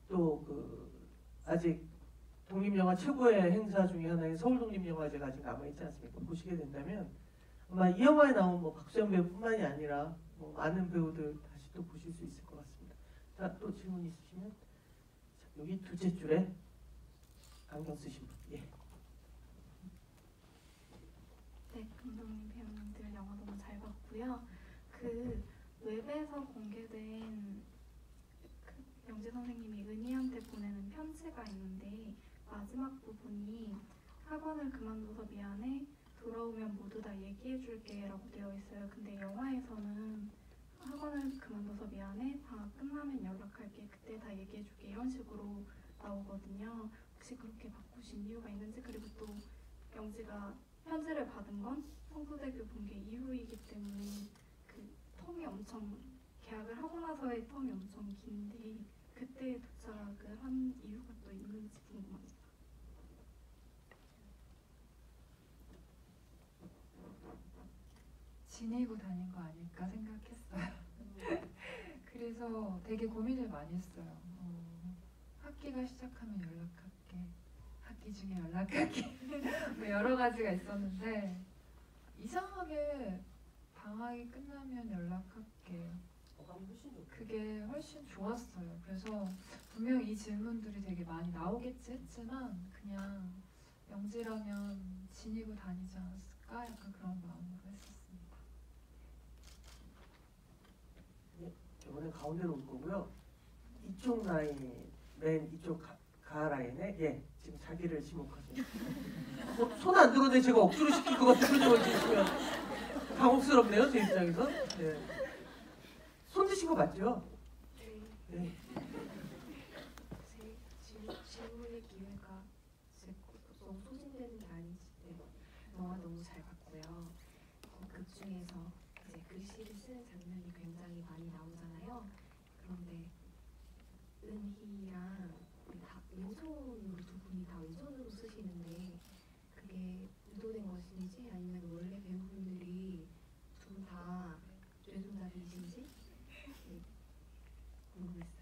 또 그 아직 독립영화 최고의 행사 중에 하나인 서울독립영화제가 아직 남아있지 않습니까? 보시게 된다면 아마 이 영화에 나온 뭐 박수현 배우뿐만이 아니라 뭐 많은 배우들 다시 또 보실 수 있을 것 같습니다. 자, 또 질문 있으시면 자, 여기 둘째 줄에 안경 쓰신 분. 예. 네, 감독님, 배우님들 영화 너무 잘 봤고요. 그 웹에서 공개된 그 영재 선생님이 은희한테 보내는 편지가 있는데 마지막 부분이 학원을 그만둬서 미안해. 돌아오면 모두 다 얘기해줄게 라고 되어 있어요. 근데 영화에서는 학원을 그만둬서 미안해. 방학 끝나면 연락할게. 그때 다 얘기해줄게. 이런 식으로 나오거든요. 혹시 그렇게 바꾸신 이유가 있는지, 그리고 또 영지가 편지를 받은 건 성수대교 붕괴 이후이기 때문에 그 텀이 엄청, 계약을 하고 나서의 텀이 엄청 긴데 그때 도착을 한 이유가 또 있는지 궁금합니다. 지니고 다닌 거 아닐까 생각했어요. 그래서 되게 고민을 많이 했어요. 학기가 시작하면 연락할게, 학기 중에 연락할게 뭐 여러 가지가 있었는데 이상하게 방학이 끝나면 연락할게, 그게 훨씬 좋았어요. 그래서 분명 이 질문들이 되게 많이 나오겠지 했지만 그냥 영지라면 지니고 다니지 않았을까, 약간 그런 마음으로 했었습니다. 이번엔 가운데로 올 거고요. 이쪽 라인, 맨 이쪽 가 라인에 지금 자기를 지목하세요. 손 안 들어도 제가 억지로 시킬 것 같은 표정을 지으시면 당혹스럽네요, 제 입장에서. 네. 손 드신 거 맞죠? 네. 질문의 기회가 너무 소진되는 게 아니지. 영화 너무 잘 봤고요. 극 중에서 이제 글씨를 쓰는 장면이 굉장히 많이 나오잖아요. 그런데 은희랑 다 왼손으로, 두 분이 다 왼손으로 쓰시는데 그게 의도된 것인지 아니면 원래 배우분들이 두 분 다 왼손잡이신지 궁금했어요.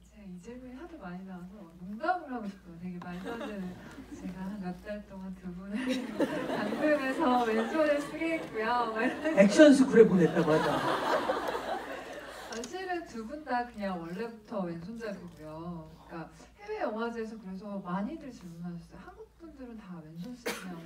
제가 이 질문이 하도 많이 나와서 농담을 하고 싶어요. 되게 말도 안 되는, 제가 한 몇 달 동안 두 분을 방송에서 왼손을 쓰게 했고요. 액션 스쿨에 보냈다고 하죠. 사실은 두 분 다 그냥 원래부터 왼손잡이고요. 그러니까 해외 영화제에서 그래서 많이들 질문하셨어요. 한국 분들은 다 왼손 쓰냐고.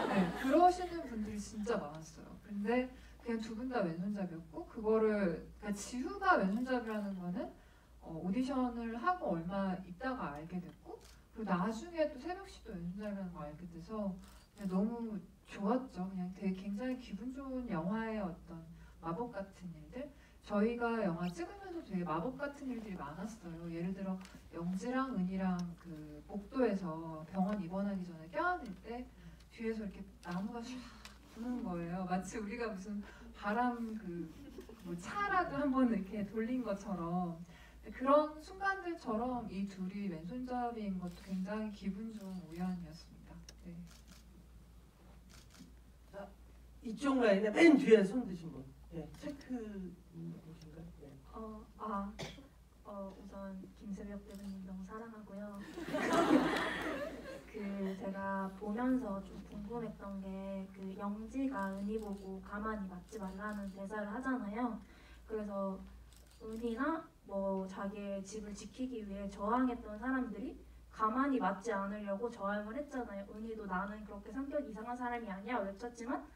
네, 그러시는 분들이 진짜 많았어요. 근데 그냥 두 분 다 왼손잡이였고, 그거를 그러니까 지우가 왼손잡이라는 거는 오디션을 하고 얼마 있다가 알게 됐고, 그리고 나중에 또 새벽 씨도 왼손잡이라는 거 알게 돼서 그냥 너무 좋았죠. 그냥 되게 굉장히 기분 좋은 영화의 어떤 마법 같은 일들. 저희가 영화 찍으면서 되게 마법 같은 일들이 많았어요. 예를 들어 영지랑 은이랑 그 복도에서 병원 입원하기 전에 껴안을 때 뒤에서 이렇게 나무가 샥 부는 거예요. 마치 우리가 무슨 바람 뭐 차라도 한번 이렇게 돌린 것처럼. 그런 순간들처럼 이 둘이 왼손잡이인 것도 굉장히 기분 좋은 우연이었습니다. 네. 자, 이쪽 라인에 맨 뒤에 손 드신 분. 체크 보신가요? 우선 김세벽 배우님 너무 사랑하고요. 그 제가 보면서 좀 궁금했던 게, 그 영지가 은희 보고 가만히 맞지 말라는 대사를 하잖아요. 그래서 은희나 뭐 자기의 집을 지키기 위해 저항했던 사람들이 가만히 맞지 않으려고 저항을 했잖아요. 은희도 나는 그렇게 성격이 이상한 사람이 아니야 외쳤지만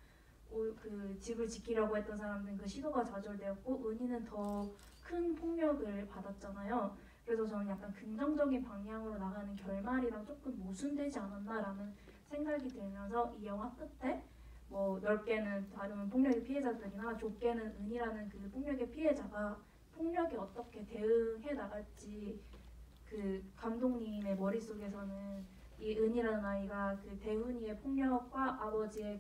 그 집을 지키려고 했던 사람들은 그 시도가 좌절되었고 은희는 더 큰 폭력을 받았잖아요. 그래서 저는 약간 긍정적인 방향으로 나가는 결말이랑 조금 모순되지 않았나라는 생각이 들면서 이 영화 끝에 뭐 넓게는 다른 폭력의 피해자들이나 좁게는 은희라는 그 폭력의 피해자가 폭력에 어떻게 대응해 나갈지 그 감독님의 머릿속에서는 이 은희라는 아이가 그 대훈이의 폭력과 아버지와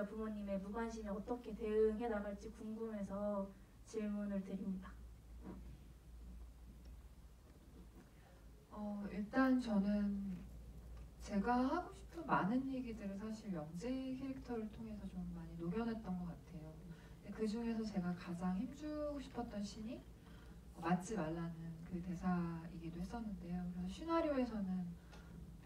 부모님의 무관심에 어떻게 대응해 나갈지 궁금해서 질문을 드립니다. 일단 저는 제가 하고 싶은 많은 얘기들을 사실 영재 캐릭터를 통해서 좀 많이 녹여냈던 것 같아요. 그 중에서 제가 가장 힘주고 싶었던 씬이 맞지 말라는 그 대사이기도 했었는데요. 그래서 시나리오에서는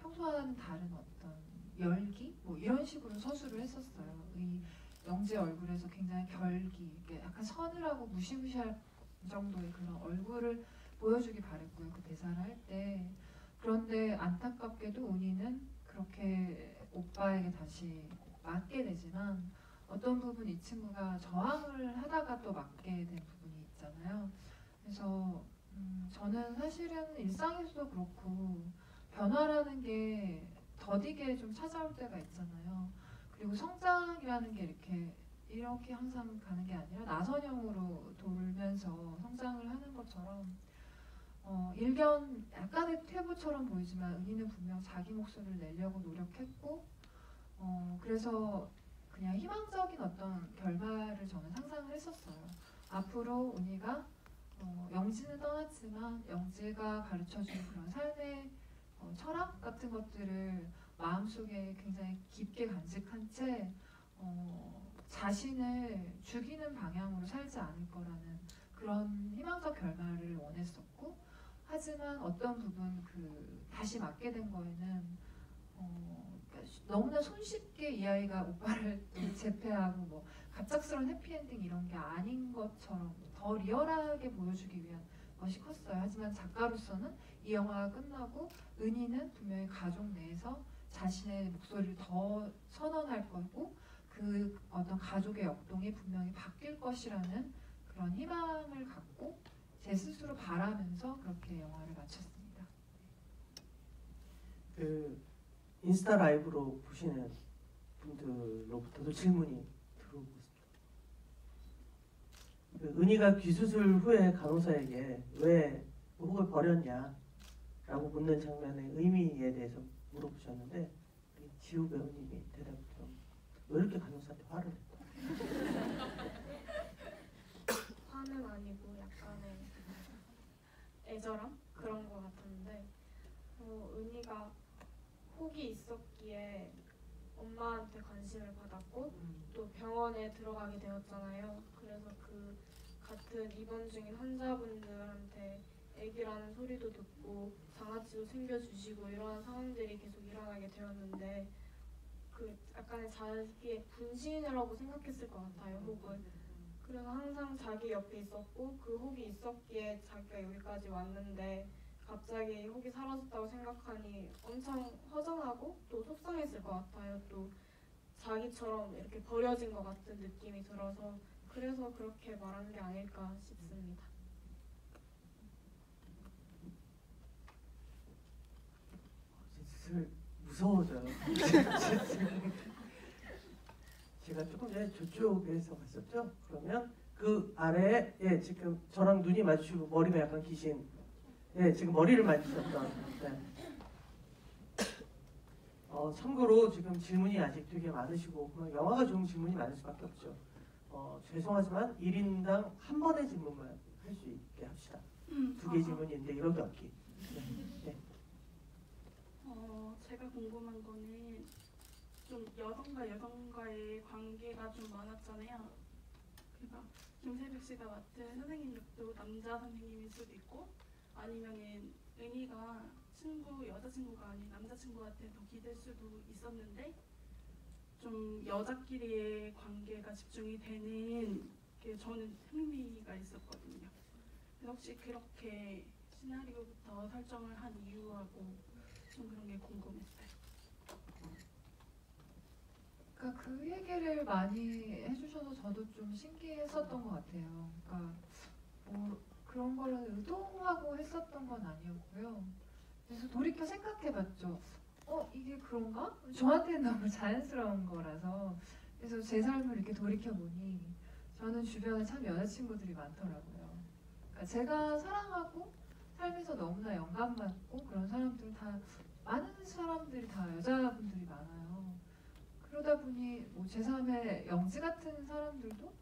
평소와는 다른 어떤 열기? 뭐 이런 식으로 서술을 했었어요. 이 영재 얼굴에서 굉장히 결기, 약간 서늘하고 무시무시할 정도의 그런 얼굴을 보여주기 바랬고요. 그 대사를 할 때. 그런데 안타깝게도 은희는 그렇게 오빠에게 다시 맞게 되지만 어떤 부분 이 친구가 저항을 하다가 또 맞게 된 부분이 있잖아요. 그래서 저는 사실은 일상에서도 그렇고 변화라는 게 더디게 좀 찾아올 때가 있잖아요. 그리고 성장이라는 게 이렇게 항상 가는 게 아니라 나선형으로 돌면서 성장을 하는 것처럼 일견 약간의 퇴보처럼 보이지만 은희는 분명 자기 목소리를 내려고 노력했고 그래서 그냥 희망적인 어떤 결말을 저는 상상을 했었어요. 앞으로 은희가 영지는 떠났지만 영지가 가르쳐준 그런 삶의 철학 같은 것들을 마음속에 굉장히 깊게 간직한 채 자신을 죽이는 방향으로 살지 않을 거라는 그런 희망적 결말을 원했었고 하지만 어떤 부분 다시 맞게 된 거에는 너무나 손쉽게 이 아이가 오빠를 재패하고 뭐 갑작스러운 해피엔딩 이런 게 아닌 것처럼 더 리얼하게 보여주기 위한 것이 컸어요. 하지만 작가로서는 이 영화가 끝나고 은희는 분명히 가족 내에서 자신의 목소리를 더 선언할 거고 그 어떤 가족의 역동이 분명히 바뀔 것이라는 그런 희망을 갖고 제 스스로 바라면서 그렇게 영화를 마쳤습니다. 그 인스타 라이브로 보시는 분들로부터도 질문이 들어오고 있습니다. 그 은희가 귀수술 후에 간호사에게 왜 목을 버렸냐라고 묻는 장면의 의미에 대해서 물어보셨는데 지우 배우님이 대답을 왜 이렇게 간호사한테 화를 냈다? 화는 아니고 약간의 애절함? 그런 거 같았는데 은희가 혹이 있었기에 엄마한테 관심을 받았고 또 병원에 들어가게 되었잖아요. 그래서 그 같은 입원 중인 환자분들한테 애기라는 소리도 듣고 장아찌도 챙겨주시고 이러한 상황들이 계속 일어나게 되었는데 그 약간의 자기의 분신이라고 생각했을 것 같아요. 혹을. 그래서 항상 자기 옆에 있었고 그 혹이 있었기에 자기가 여기까지 왔는데 갑자기 혹이 사라졌다고 생각하니 엄청 허전하고 또 속상했을 것 같아요. 또 자기처럼 이렇게 버려진 것 같은 느낌이 들어서 그래서 그렇게 말한 게 아닐까 싶습니다. 슬슬 무서워져요. 제가 조금 전에 저쪽에서 봤었죠? 그러면 그 아래에 지금 저랑 눈이 마주치고 머리가 약간 기신 지금 머리를 만지셨던 참고로 지금 질문이 아직 되게 많으시고 영화가 좋은 질문이 많을 수밖에 없죠. 죄송하지만 1인당 한 번의 질문만 할 수 있게 합시다. 2개 질문이 있는데 이러기 없기. 네. 제가 궁금한 거는 좀 여성과 여성과의 관계가 좀 많았잖아요. 그러니까 김세벽 씨가 맡은 선생님 역도 남자 선생님일 수도 있고 아니면은 은희가 여자친구가 아닌 남자친구한테 더 기댈 수도 있었는데 좀 여자끼리의 관계가 집중이 되는 게 저는 흥미가 있었거든요. 그래서 혹시 그렇게 시나리오부터 설정을 한 이유하고 좀 그런 게 궁금했어요. 그러니까 그 얘기를 많이 해주셔서 저도 좀 신기했었던 것 같아요. 그러니까 뭐 그런 거를 의도하고 했었던 건 아니었고요. 그래서 돌이켜 생각해봤죠. 이게 그런가? 저한테는 너무 자연스러운 거라서. 그래서 제 삶을 이렇게 돌이켜보니 저는 주변에 참 여자친구들이 많더라고요. 그러니까 제가 사랑하고 삶에서 너무나 영감받고 그런 사람들 다, 많은 사람들이 다 여자분들이 많아요. 그러다 보니 뭐 제3의 영지 같은 사람들도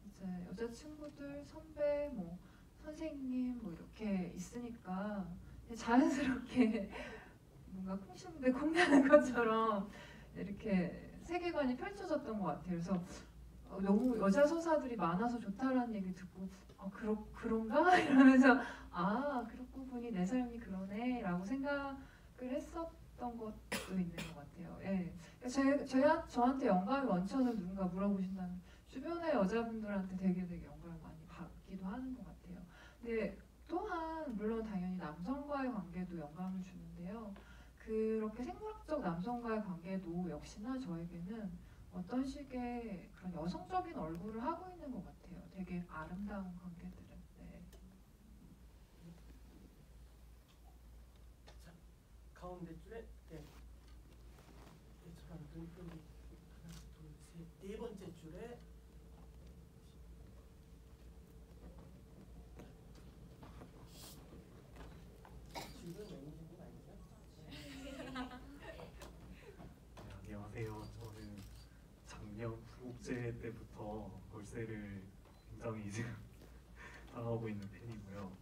이제 여자친구들, 선배, 뭐 선생님 뭐 이렇게 있으니까 자연스럽게 뭔가 콩심대 콩나는 것처럼 이렇게 세계관이 펼쳐졌던 것 같아요. 그래서 너무 여자 서사들이 많아서 좋다라는 얘기 듣고 그런가? 이러면서 그렇고 보니 내 삶이 그러네 라고 생각을 했었던 것도 있는 것 같아요. 예. 저한테 영감의 원천을 누군가 물어보신다면 주변의 여자분들한테 되게 영감을 많이 받기도 하는 것 같아요. 근데 또한 물론 당연히 남성과의 관계도 영감을 주는데요. 그렇게 생물학적 남성과의 관계도 역시나 저에게는 어떤 식의 그런 여성적인 얼굴을 하고 있는 것 같아요. 되게 아름다운 관계들은. 네. 자, 가운데 줄에 저랑 눈금이 하나, 둘, 셋, 네 번째 줄에 줄은 왼쪽은 아니죠? 안녕하세요. 저는 작년 국제 때부터 월세를 굉장히 이제 당하고 있는 팬이고요.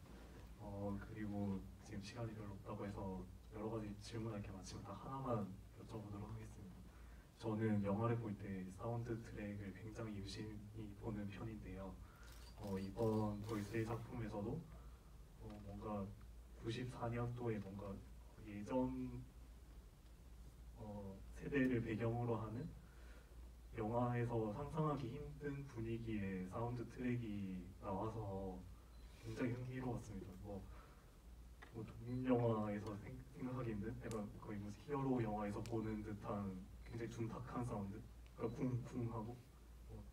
그리고 지금 시간이 별로 없다고 해서 여러 가지 질문할 게 많지만 다 하나만 여쭤보도록 하겠습니다. 저는 영화를 볼 때 사운드 트랙을 굉장히 유심히 보는 편인데요. 이번 월세 작품에서도 뭔가 94년도에 뭔가 예전 세대를 배경으로 하는 영화에서 상상하기 힘든 분위기의 사운드 트랙이 나와서 굉장히 흥미로웠습니다. 뭐 독립 영화에서 생각하기 힘든, 약간 거의 무슨 히어로 영화에서 보는 듯한 굉장히 둔탁한 사운드, 그러니까 쿵쿵하고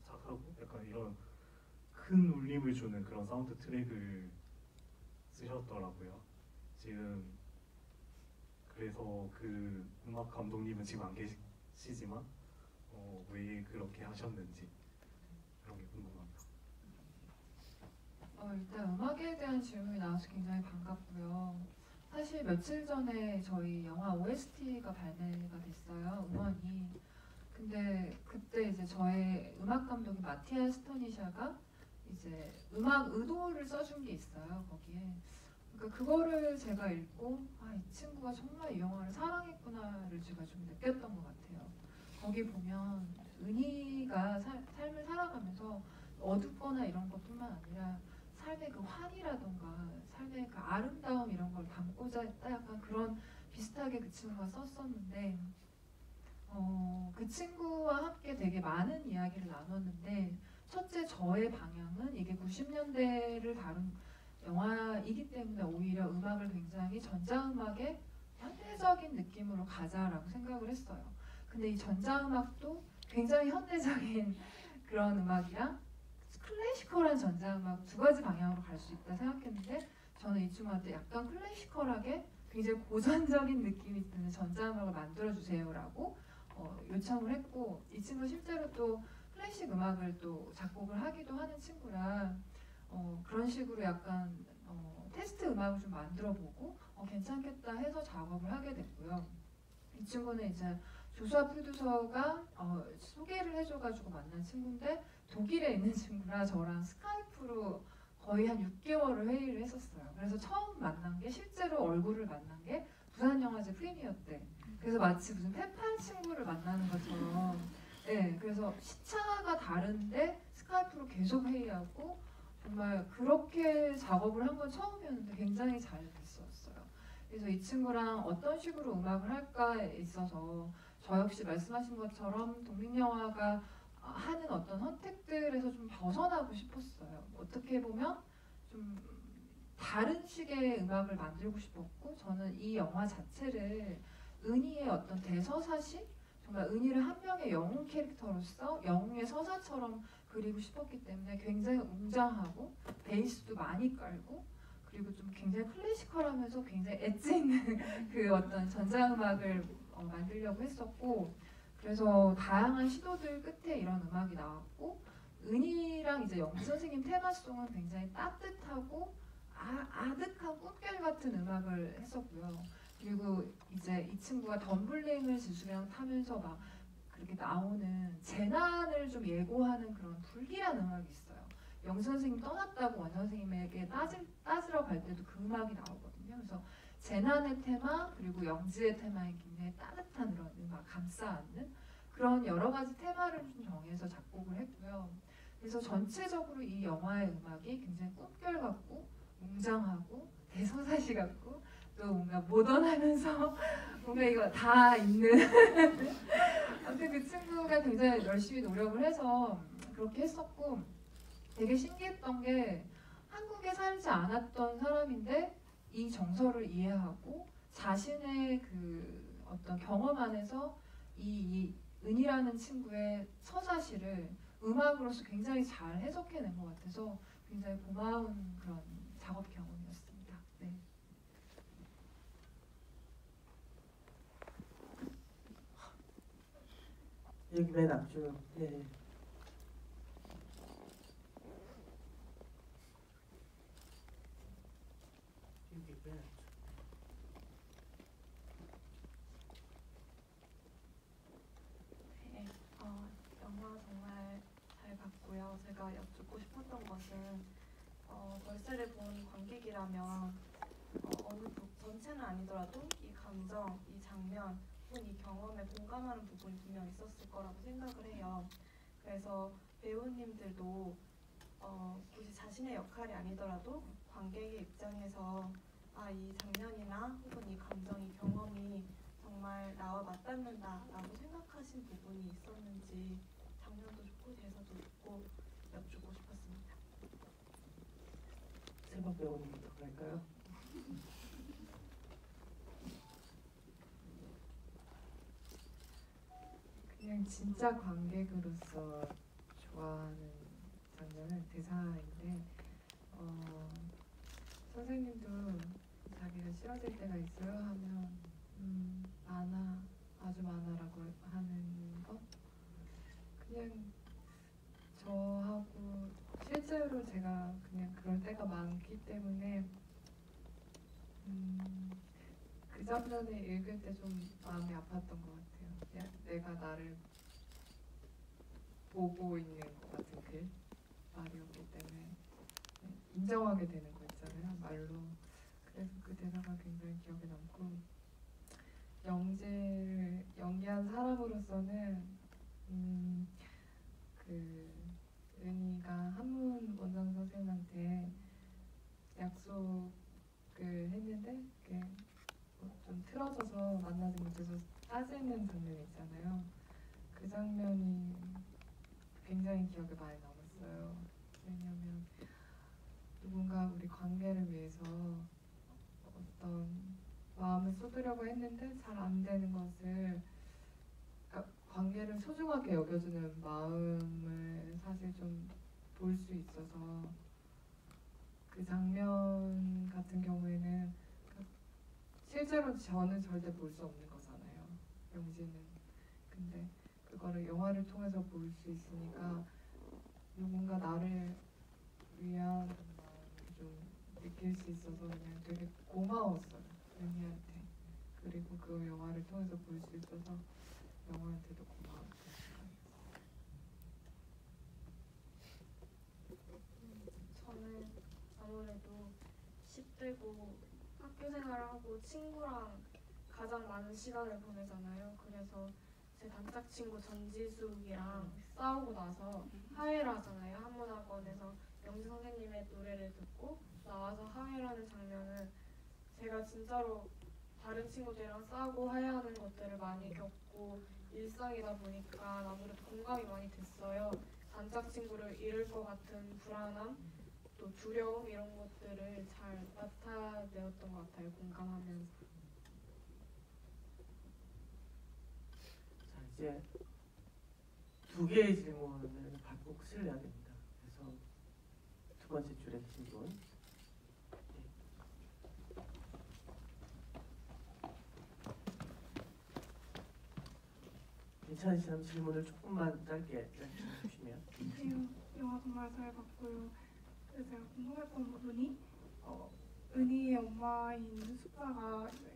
착하고 약간 이런 큰 울림을 주는 그런 사운드 트랙을 쓰셨더라고요. 지금 그래서 그 음악 감독님은 지금 안 계시지만 왜 그렇게 하셨는지 그런 게 궁금합니다. 일단 음악에 대한 질문이 나와서 굉장히 반갑고요. 사실 며칠 전에 저희 영화 OST가 발매가 됐어요. 음원이. 근데 그때 이제 저의 음악 감독인 마티아 스토니샤가 이제 음악 의도를 써준 게 있어요. 거기에. 그러니까 그거를 제가 읽고 이 친구가 정말 이 영화를 사랑했구나를 제가 좀 느꼈던 것 같아요. 거기 보면 은희가 삶을 살아가면서 어둡거나 이런 것뿐만 아니라 삶의 그 환희라던가 삶의 그 아름다움 이런 걸 담고자 했다, 약간 그런 비슷하게 그 친구가 썼었는데 그 친구와 함께 되게 많은 이야기를 나눴는데 첫째 저의 방향은 이게 90년대를 다룬 영화이기 때문에 오히려 음악을 굉장히 전자음악의 현대적인 느낌으로 가자라고 생각을 했어요. 근데 이 전자음악도 굉장히 현대적인 그런 음악이랑 클래시컬한 전자음악 두 가지 방향으로 갈 수 있다 생각했는데 저는 이 친구한테 약간 클래시컬하게 굉장히 고전적인 느낌이 드는 전자음악을 만들어주세요라고 요청을 했고, 이 친구 실제로 또 클래식 음악을 또 작곡을 하기도 하는 친구라 그런 식으로 약간 테스트 음악을 좀 만들어보고 괜찮겠다 해서 작업을 하게 됐고요. 이 친구는 이제 조수아 프로듀서가 소개를 해줘가지고 만난 친구인데 독일에 있는 친구라 저랑 스카이프로 거의 한 6개월을 회의를 했었어요. 그래서 처음 만난 게, 실제로 얼굴을 만난 게 부산영화제 프리미어 때. 그래서 마치 무슨 팬팔 친구를 만나는 것처럼, 네, 그래서 시차가 다른데 스카이프로 계속 회의하고 정말 그렇게 작업을 한 건 처음이었는데 굉장히 잘 됐었어요. 그래서 이 친구랑 어떤 식으로 음악을 할까에 있어서 저 역시 말씀하신 것처럼 독립영화가 하는 어떤 선택들에서 좀 벗어나고 싶었어요. 어떻게 보면 좀 다른 식의 음악을 만들고 싶었고, 저는 이 영화 자체를 은희의 어떤 대서사시, 정말 은희를 한 명의 영웅 캐릭터로서 영웅의 서사처럼 그리고 싶었기 때문에 굉장히 웅장하고 베이스도 많이 깔고 그리고 좀 굉장히 클래시컬하면서 굉장히 엣지 있는 그 어떤 전자음악을 만들려고 했었고 그래서 다양한 시도들 끝에 이런 음악이 나왔고 은희랑 이제 영지 선생님 테마송은 굉장히 따뜻하고 아득한 꿈결 같은 음악을 했었고요. 그리고 이제 이 친구가 덤블링을 지수랑 타면서 막 그렇게 나오는 재난을 좀 예고하는 그런 불길한 음악이 있어요. 영지 선생님 떠났다고 원 선생님에게 따지러 갈 때도 그 음악이 나오거든요. 그래서 재난의 테마 그리고 영지의 테마에 굉장히 따뜻한 그런 음악 감싸 안는 그런 여러 가지 테마를 좀 정해서 작곡을 했고요. 그래서 전체적으로 이 영화의 음악이 굉장히 꿈결 같고 웅장하고 대서사시 같고 또 뭔가 모던하면서 뭔가 이거 다 있는 아무튼 그 친구가 굉장히 열심히 노력을 해서 그렇게 했었고 되게 신기했던 게 한국에 살지 않았던 사람인데 이 정서를 이해하고 자신의 그 어떤 경험 안에서 이 은희라는 친구의 서사시를 음악으로서 굉장히 잘 해석해낸 것 같아서 굉장히 고마운 그런 작업 경험이었습니다. 네. 여기 맨 앞줄. 네. 여기 맨 앞줄. 네, 영화 정말 잘 봤고요. 제가 여쭙고 싶었던 것은 월세를 본 관객이라면 어느 전체는 아니더라도 이 감정, 이 장면, 혹은 이 경험에 공감하는 부분이 분명 있었을 거라고 생각을 해요. 그래서 배우님들도 굳이 자신의 역할이 아니더라도 관객의 입장에서 이 장면이나 혹은 이 감정, 이 경험이 정말 나와 맞닿는다라고 생각하신 부분이 있었는지 장면도 좋고 대사도 좋고 여쭙고 싶었습니다. 세번 배우님부터 갈까요? 그냥 진짜 관객으로서 좋아하는 장면은 대사인데 선생님도 자기가 싫어질 때가 있어요 하면 많아 아주 많아라고 하는 거 그냥 저하고 실제로 제가 그냥 그럴 때가 많기 때문에 그 장면을 읽을 때 좀 마음이 아팠던 것 같아요. 그냥 내가 나를 보고 있는 것 같은 그 말이었기 때문에 인정하게 되는 거 있잖아요 말로. 그래서 그 대사가 굉장히 기억에 남고 영지를 연기한 사람으로서는 그 은희가 한문 원장 선생님한테 약속을 했는데 그게 좀 틀어져서 만나지 못해서 따지는 장면이 있잖아요. 그 장면이 굉장히 기억에 많이 남았어요. 왜냐면 누군가 우리 관계를 위해서 어떤 마음을 쏟으려고 했는데 잘 안 되는 것을 그러니까 관계를 소중하게 여겨주는 마음을 사실 좀 볼 수 있어서 그 장면 같은 경우에는 실제로 저는 절대 볼 수 없는 거잖아요. 영지는. 근데 그거를 영화를 통해서 볼 수 있으니까 누군가 나를 위한 마음을 좀 느낄 수 있어서 그냥 되게 고마웠어요. 은희한테. 그리고 그 영화를 통해서 볼 수 있어서 영화한테도 고마웠어요. 저는 아무래도 10대고 학교 생활을 하고 친구랑 가장 많은 시간을 보내잖아요. 그래서 제 단짝 친구 전지숙이랑 싸우고 나서 하회를 하잖아요. 한문학원에서 영지 선생님의 노래를 듣고 나와서 하회를 하는 장면은 제가 진짜로 다른 친구들이랑 싸우고 하회하는 것들을 많이 겪고 일상이다 보니까 아무래도 공감이 많이 됐어요. 단짝 친구를 잃을 것 같은 불안함, 또 두려움 이런 것들을 잘 나타내었던 것 같아요. 공감하면서. 자 이제 2개의 질문을 받고 끝을 내야 됩니다. 그래서 2번째 줄에 계신 분. 괜찮으시다면 질문을 조금만 짧게 주시면. 영화 정말 잘 봤고요. 그래서 제가 궁금했던 부분이 은희의 엄마인 숙자가 이제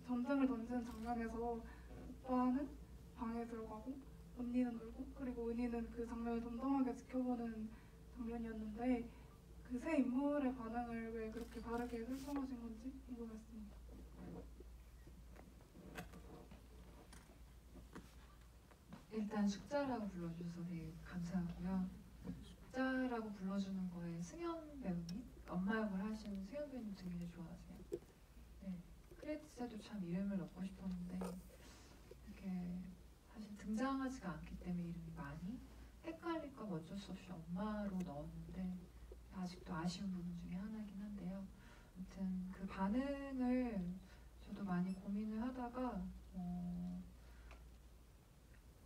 전등을 던지는 장면에서 오빠는 방에 들어가고 언니는 놀고 그리고 은희는 그 장면을 덤덤하게 지켜보는 장면이었는데 그 세 인물의 반응을 왜 그렇게 다르게 설정하신 건지 궁금했습니다. 일단 숙자라고 불러주셔서 되게 감사하고요. 숙자라고 불러주는 거에 승연 배우님, 엄마 역을 하시는 승연 배우님 되게 좋아하세요. 네, 크레딧에도 참 이름을 넣고 싶었는데 이렇게 사실 등장하지가 않기 때문에 이름이 많이 헷갈릴까 봐 어쩔 수 없이 엄마로 넣었는데 아직도 아쉬운 부분 중에 하나긴 한데요. 아무튼 그 반응을 저도 많이 고민을 하다가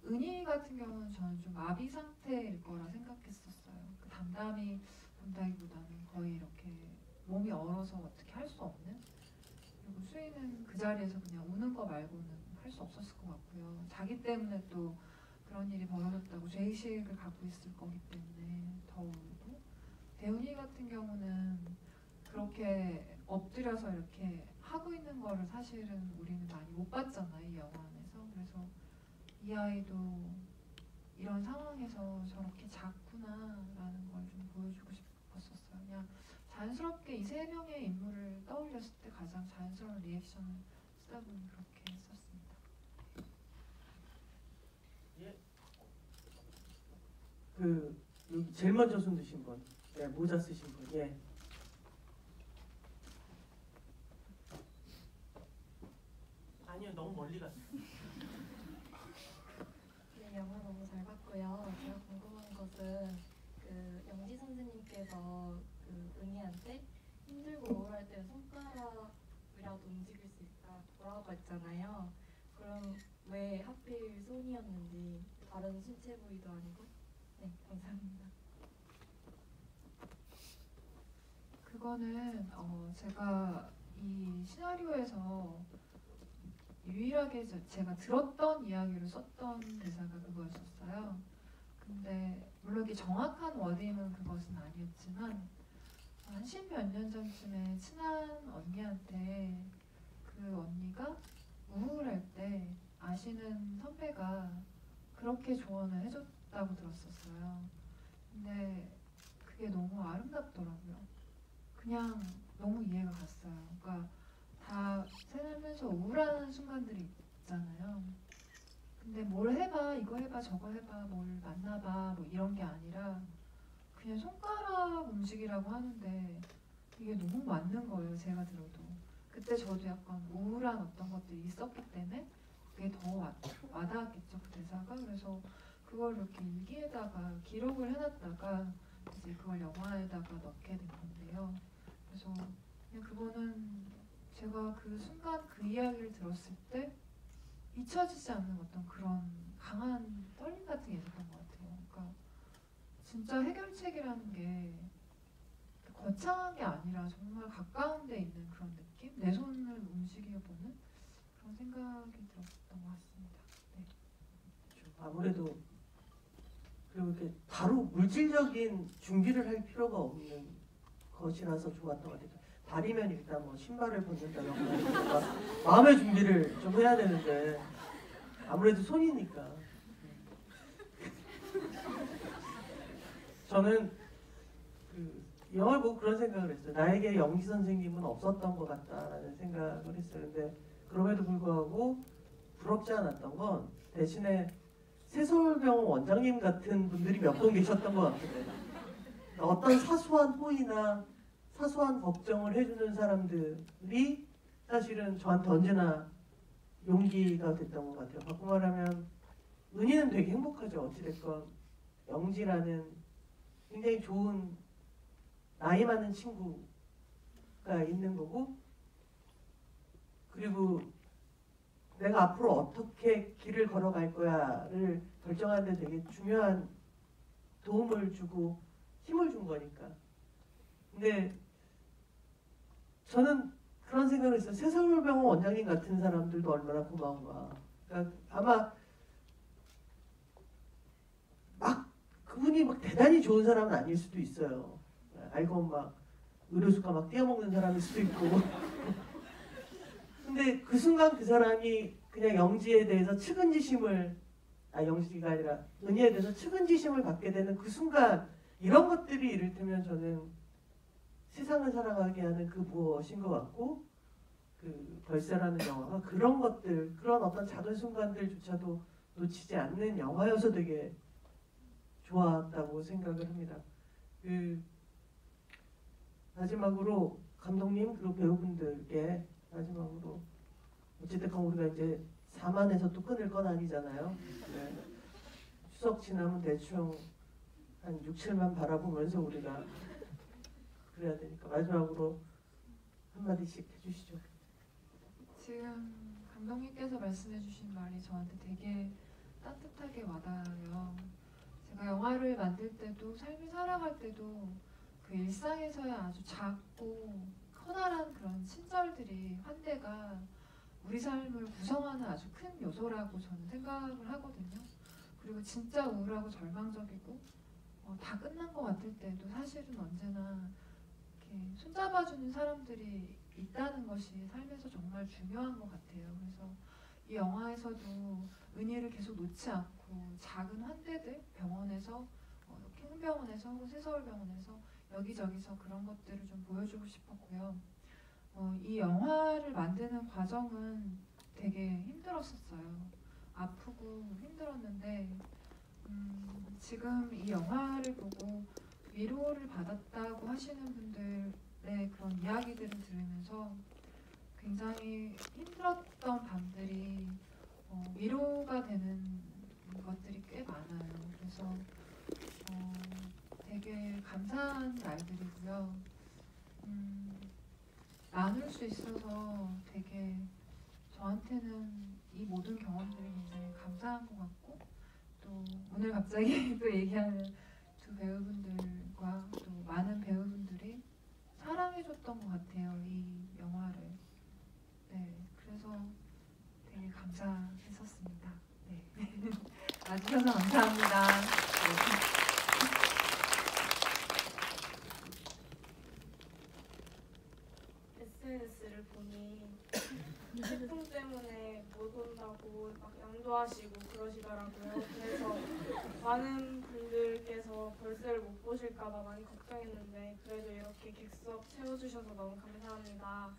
은희 같은 경우는 저는 좀 마비 상태일 거라 생각했었어요. 그 담담히 본다기보다는 거의 이렇게 몸이 얼어서 어떻게 할 수 없는. 그리고 수희는 그 자리에서 그냥 우는 거 말고는 할 수 없었을 것 같고요. 자기 때문에 또 그런 일이 벌어졌다고 죄의식을 갖고 있을 거기 때문에 더 울고. 대훈이 같은 경우는 그렇게 엎드려서 이렇게 하고 있는 거를 사실은 우리는 많이 못 봤잖아요, 이 영화 안에서. 그래서 이 아이도 이런 상황에서 저렇게 작구나라는 걸 좀 보여주고 싶었었어요. 그냥 자연스럽게 이 세 명의 인물을 떠올렸을 때 가장 자연스러운 리액션을 쓰다 보니 그렇게 썼습니다. 예. 여기 제일 먼저 손 드신 분, 네, 모자 쓰신 분, 예. 아니요, 너무 멀리 갔어요. 네, 영화 너무 잘 봤고요. 제가 궁금한 것은 그 영지 선생님께서 그 은희한테 힘들고 우울할 때 손가락이라도 움직일 수 있다고 했잖아요. 그럼 왜 하필 손이었는지 다른 신체 부위도 아니고? 네, 감사합니다. 그거는 제가 이 시나리오에서 유일하게 제가 들었던 이야기를 썼던 대사가 그거였었어요. 근데 물론 이게 정확한 워딩은 그것은 아니었지만 한 10몇 년 전쯤에 친한 언니한테 그 언니가 우울할 때 아시는 선배가 그렇게 조언을 해줬다고 들었었어요. 근데 그게 너무 아름답더라고요. 그냥 너무 이해가 갔어요. 그러니까 다 살면서 우울한 순간들이 있잖아요. 근데 뭘 해봐, 이거 해봐, 저거 해봐, 뭘 만나봐, 뭐 이런 게 아니라 그냥 손가락 움직이라고 하는데 이게 너무 맞는 거예요. 제가 들어도. 그때 저도 약간 우울한 어떤 것들이 있었기 때문에 그게 더 와닿았겠죠, 그 대사가. 그래서 그걸 이렇게 일기에다가 기록을 해놨다가 이제 그걸 영화에다가 넣게 된 건데요. 그래서 그냥 그거는 제가 그 순간 그 이야기를 들었을 때 잊혀지지 않는 어떤 그런 강한 떨림 같은 게 있었던 것 같아요. 그러니까 진짜 해결책이라는 게 거창한 게 아니라 정말 가까운 데 있는 그런 느낌? 내 손을 움직여보는 그런 생각이 들었던 것 같습니다. 네. 아무래도 그리고 이렇게 바로 물질적인 준비를 할 필요가 없는 것이라서 좋았던 것 같아요. 다리면 일단 뭐 신발을 벗는다던가 마음의 준비를 좀 해야 되는데 아무래도 손이니까. 저는 그 영화를 보고 그런 생각을 했어요. 나에게 영지 선생님은 없었던 것 같다라는 생각을 했어요. 근데 그럼에도 불구하고 부럽지 않았던 건 대신에 새서울병원 원장님 같은 분들이 몇 분 계셨던 것 같아요. 어떤 사소한 호의나 사소한 걱정을 해주는 사람들이 사실은 저한테 언제나 용기가 됐던 것 같아요. 바꿔 말하면 은희는 되게 행복하죠. 어찌됐건 영지라는 굉장히 좋은 나이 많은 친구가 있는 거고, 그리고 내가 앞으로 어떻게 길을 걸어갈 거야를 결정하는 데 되게 중요한 도움을 주고 힘을 준 거니까. 근데 저는 그런 생각을 했어요. 새서울병원 원장님 같은 사람들도 얼마나 고마운가. 그러니까 아마 막 그분이 막 대단히 좋은 사람은 아닐 수도 있어요. 알고 막 의료수가 막 뛰어먹는 사람일 수도 있고. 근데 그 순간 그 사람이 그냥 영지에 대해서 측은지심을, 영지가 아니라 은희에 대해서 측은지심을 갖게 되는 그 순간, 이런 것들이 이를테면 저는 세상을 살아가게 하는 그 무엇인 것 같고, 그 벌새라는 영화가 그런 것들, 그런 어떤 작은 순간들조차도 놓치지 않는 영화여서 되게 좋았다고 생각을 합니다. 그 마지막으로 감독님 그리고 배우분들께 마지막으로 어쨌든 우리가 이제 4만에서 또 끊을 건 아니잖아요. 네. 추석 지나면 대충 한 6, 7만 바라보면서 우리가 그래야 되니까 마지막으로 한마디씩 해주시죠. 지금 감독님께서 말씀해주신 말이 저한테 되게 따뜻하게 와닿아요. 제가 영화를 만들 때도 삶을 살아갈 때도 그 일상에서의 아주 작고 커다란 그런 친절들이, 환대가 우리 삶을 구성하는 아주 큰 요소라고 저는 생각을 하거든요. 그리고 진짜 우울하고 절망적이고 다 끝난 것 같을 때도 사실은 언제나 이렇게 손잡아주는 사람들이 있다는 것이 삶에서 정말 중요한 것 같아요. 그래서 이 영화에서도 은희를 계속 놓지 않고 작은 환대들, 병원에서, 킹병원에서 혹은 새서울병원에서 여기저기서 그런 것들을 좀 보여주고 싶었고요. 이 영화를 만드는 과정은 되게 힘들었었어요. 아프고 힘들었는데 지금 이 영화를 보고 위로를 받았다고 하시는 분들의 그런 이야기들을 들으면서 굉장히 힘들었던 밤들이 위로가 되는 것들이 꽤 많아요. 그래서 되게 감사한 날들이고요. 나눌 수 있어서 되게 저한테는 이 모든 경험들이 굉장히 감사한 것 같고, 또 오늘 갑자기 또 얘기하는 두 배우분들과 또 많은 배우분들이 사랑해줬던 것 같아요, 이 영화를. 네, 그래서 되게 감사했었습니다. 네. 와주셔서 감사합니다. 네. SNS를 보니 태풍 때문에 못 온다고 막 양도하시고 그러시더라고요. 그래서 많은 분들께서 벌새를 못 보실까봐 많이 걱정했는데 그래도 이렇게 객석 채워주셔서 너무 감사합니다.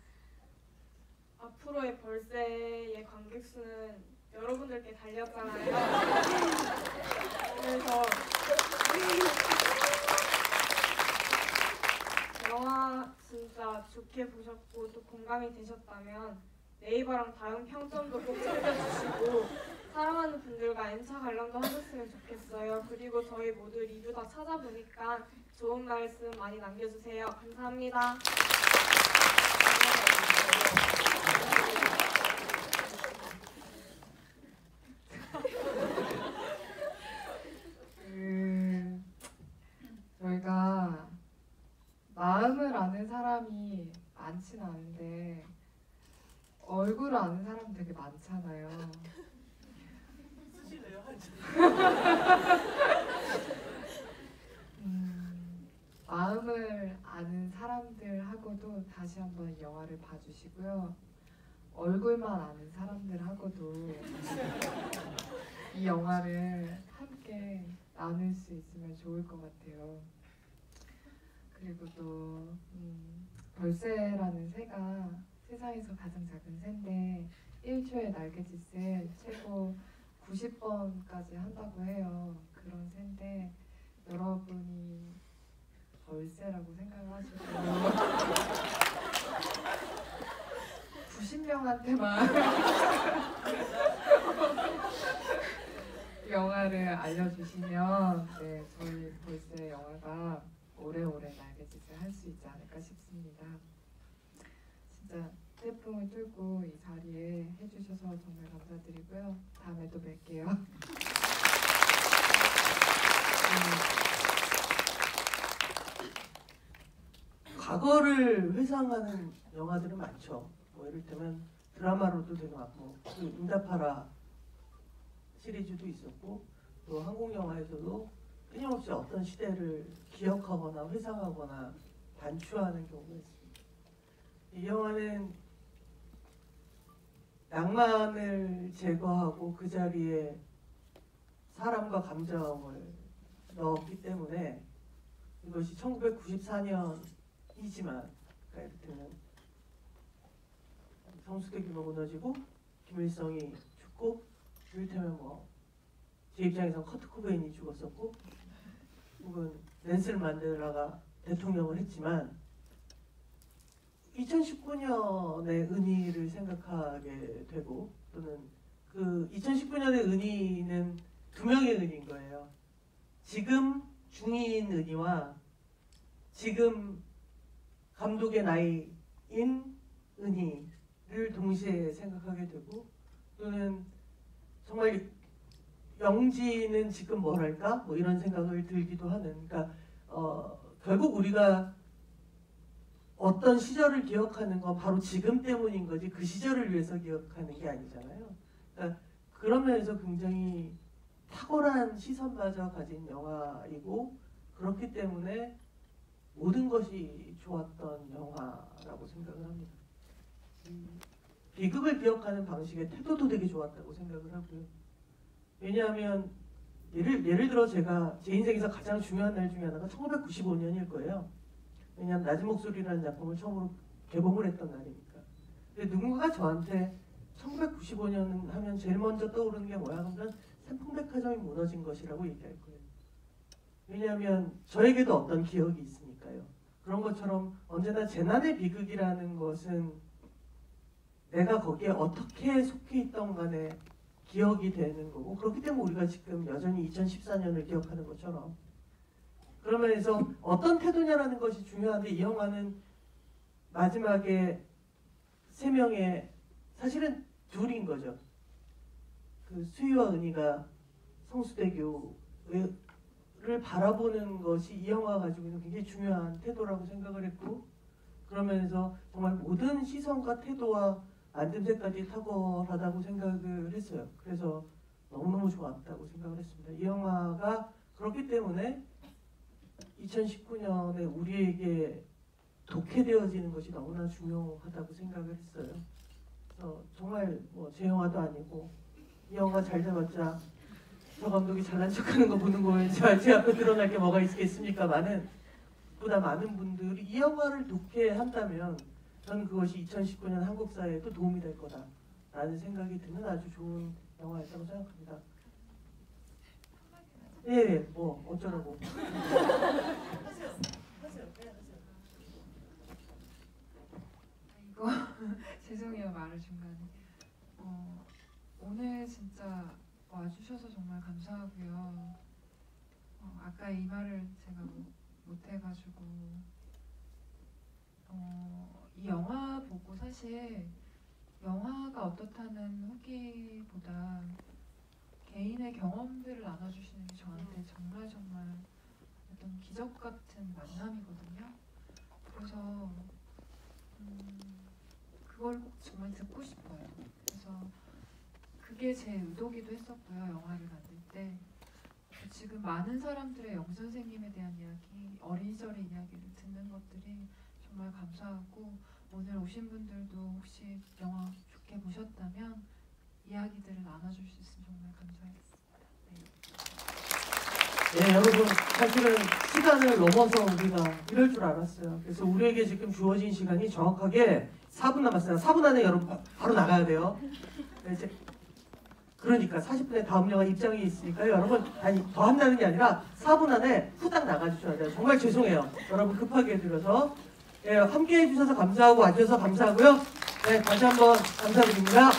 앞으로의 벌새의 관객 수는 여러분들께 달렸잖아요. 그래서 영화 진짜 좋게 보셨고 또 공감이 되셨다면 네이버랑 다음 평점도 꼭 챙겨주시고 사랑하는 분들과 N차 관람도 하셨으면 좋겠어요. 그리고 저희 모두 리뷰 다 찾아보니까 좋은 말씀 많이 남겨주세요. 감사합니다. 저희가 마음을 아는 사람이 많진 않은데 얼굴을 아는 사람 되게 많잖아요. 쓰시네요. 마음을 아는 사람들하고도 다시 한번 영화를 봐주시고요. 얼굴만 아는 사람들하고도 이 영화를 함께 나눌 수 있으면 좋을 것 같아요. 그리고 또 벌새라는 새가 세상에서 가장 작은 새인데 1초의 날개짓을 최고 90번까지 한다고 해요. 그런 새인데 여러분이 벌새라고 생각하시고 90명한테만 영화를 알려주시면 네, 저희 벌새 영화가 오래오래 날개짓을 할 수 있지 않을까 싶습니다. 진짜 태풍 태풍을 뚫고 이 자리에 해주셔서 정말 감사드리고요. 다음에 또 뵐게요. 과거를 회상하는 영화들은 많죠. 뭐 예를 들면 드라마로도 되게 많고, 그 응답하라 시리즈도 있었고, 또 한국 영화에서도 끊임없이 어떤 시대를 기억하거나 회상하거나 반추하는 경우가 있습니다. 이 영화는 낭만을 제거하고 그 자리에 사람과 감정을 넣었기 때문에 이것이 1994년이지만, 그러니까 이를테면 성수대교가 무너지고 김일성이 죽고, 이를테면 뭐 제 입장에서 커트 코베인이 죽었었고, 혹은 넬슨 만델라가 대통령을 했지만 2019년의 은희를 생각하게 되고, 또는 그 2019년의 은희는 두 명의 은희인 거예요. 지금 중위인 은희와 지금 감독의 나이인 은희를 동시에 생각하게 되고, 또는 정말 영지는 지금 뭘 할까? 뭐 이런 생각을 들기도 하는, 그러니까 결국 우리가 어떤 시절을 기억하는 건 바로 지금 때문인 거지 그 시절을 위해서 기억하는 게 아니잖아요. 그러니까 그런 면에서 굉장히 탁월한 시선마저 가진 영화이고, 그렇기 때문에 모든 것이 좋았던 영화라고 생각을 합니다. 비극을 기억하는 방식의 태도도 되게 좋았다고 생각을 하고요. 왜냐하면 예를 들어 제가 제 인생에서 가장 중요한 날 중에 하나가 1995년일 거예요. 왜냐하면 낮은 목소리라는 작품을 처음으로 개봉을 했던 날이니까. 근데 누군가가 저한테 1995년 하면 제일 먼저 떠오르는 게 뭐야? 그러면 삼풍백화점이 무너진 것이라고 얘기할 거예요. 왜냐하면 저에게도 어떤 기억이 있으니까요. 그런 것처럼 언제나 재난의 비극이라는 것은 내가 거기에 어떻게 속해 있던 간에 기억이 되는 거고, 그렇기 때문에 우리가 지금 여전히 2014년을 기억하는 것처럼, 그런 면에서 어떤 태도냐라는 것이 중요한데, 이 영화는 마지막에 세 명의, 사실은 둘인 거죠. 그 수희와 은희가 성수대교를 바라보는 것이 이 영화가 가지고 있는 굉장히 중요한 태도라고 생각을 했고, 그러면서 정말 모든 시선과 태도와 안됨새까지 탁월하다고 생각을 했어요. 그래서 너무너무 좋았다고 생각을 했습니다. 이 영화가 그렇기 때문에 2019년에 우리에게 독해되어지는 것이 너무나 중요하다고 생각을 했어요. 그래서 정말 뭐 제 영화도 아니고, 이 영화 잘 잡았자 저 감독이 잘난 척하는 거 보는 거에 제 앞에 드러날 게 뭐가 있겠습니까? 보다 많은 분들이 이 영화를 독해한다면 저는 그것이 2019년 한국 사회에도 도움이 될 거다라는 생각이 드는 아주 좋은 영화였다고 생각합니다. 예, 뭐 어쩌라고. 이거 죄송해요, 말을 중간에. 오늘 진짜 와주셔서 정말 감사하고요. 아까 이 말을 제가 못해가지고 이 영화 보고 사실 영화가 어떻다는 후기보다 개인의 경험들을 나눠주시는 게 저한테 정말 어떤 기적 같은 만남이거든요. 그래서 그걸 꼭 정말 듣고 싶어요. 그래서 그게 제 의도기도 했었고요. 영화를 만들 때 지금 많은 사람들의 영 선생님에 대한 이야기, 어린 시절의 이야기를 듣는 것들이 정말 감사하고, 오늘 오신 분들도 혹시 영화 좋게 보셨다면 이야기들을 나눠줄 수 있으면 정말 감사하겠습니다. 네, 여러분, 사실은 시간을 넘어서 우리가 이럴 줄 알았어요. 그래서 우리에게 지금 주어진 시간이 정확하게 4분 남았어요. 4분 안에 여러분 바로 나가야 돼요. 네, 이제 그러니까 40분에 다음 영화 입장이 있으니까요. 여러분, 아니 더 한다는 게 아니라 4분 안에 후딱 나가주셔야 돼요. 정말 죄송해요. 여러분 급하게 해드려서. 네, 함께 해주셔서 감사하고 와주셔서 감사하고요. 네, 다시 한번 감사드립니다.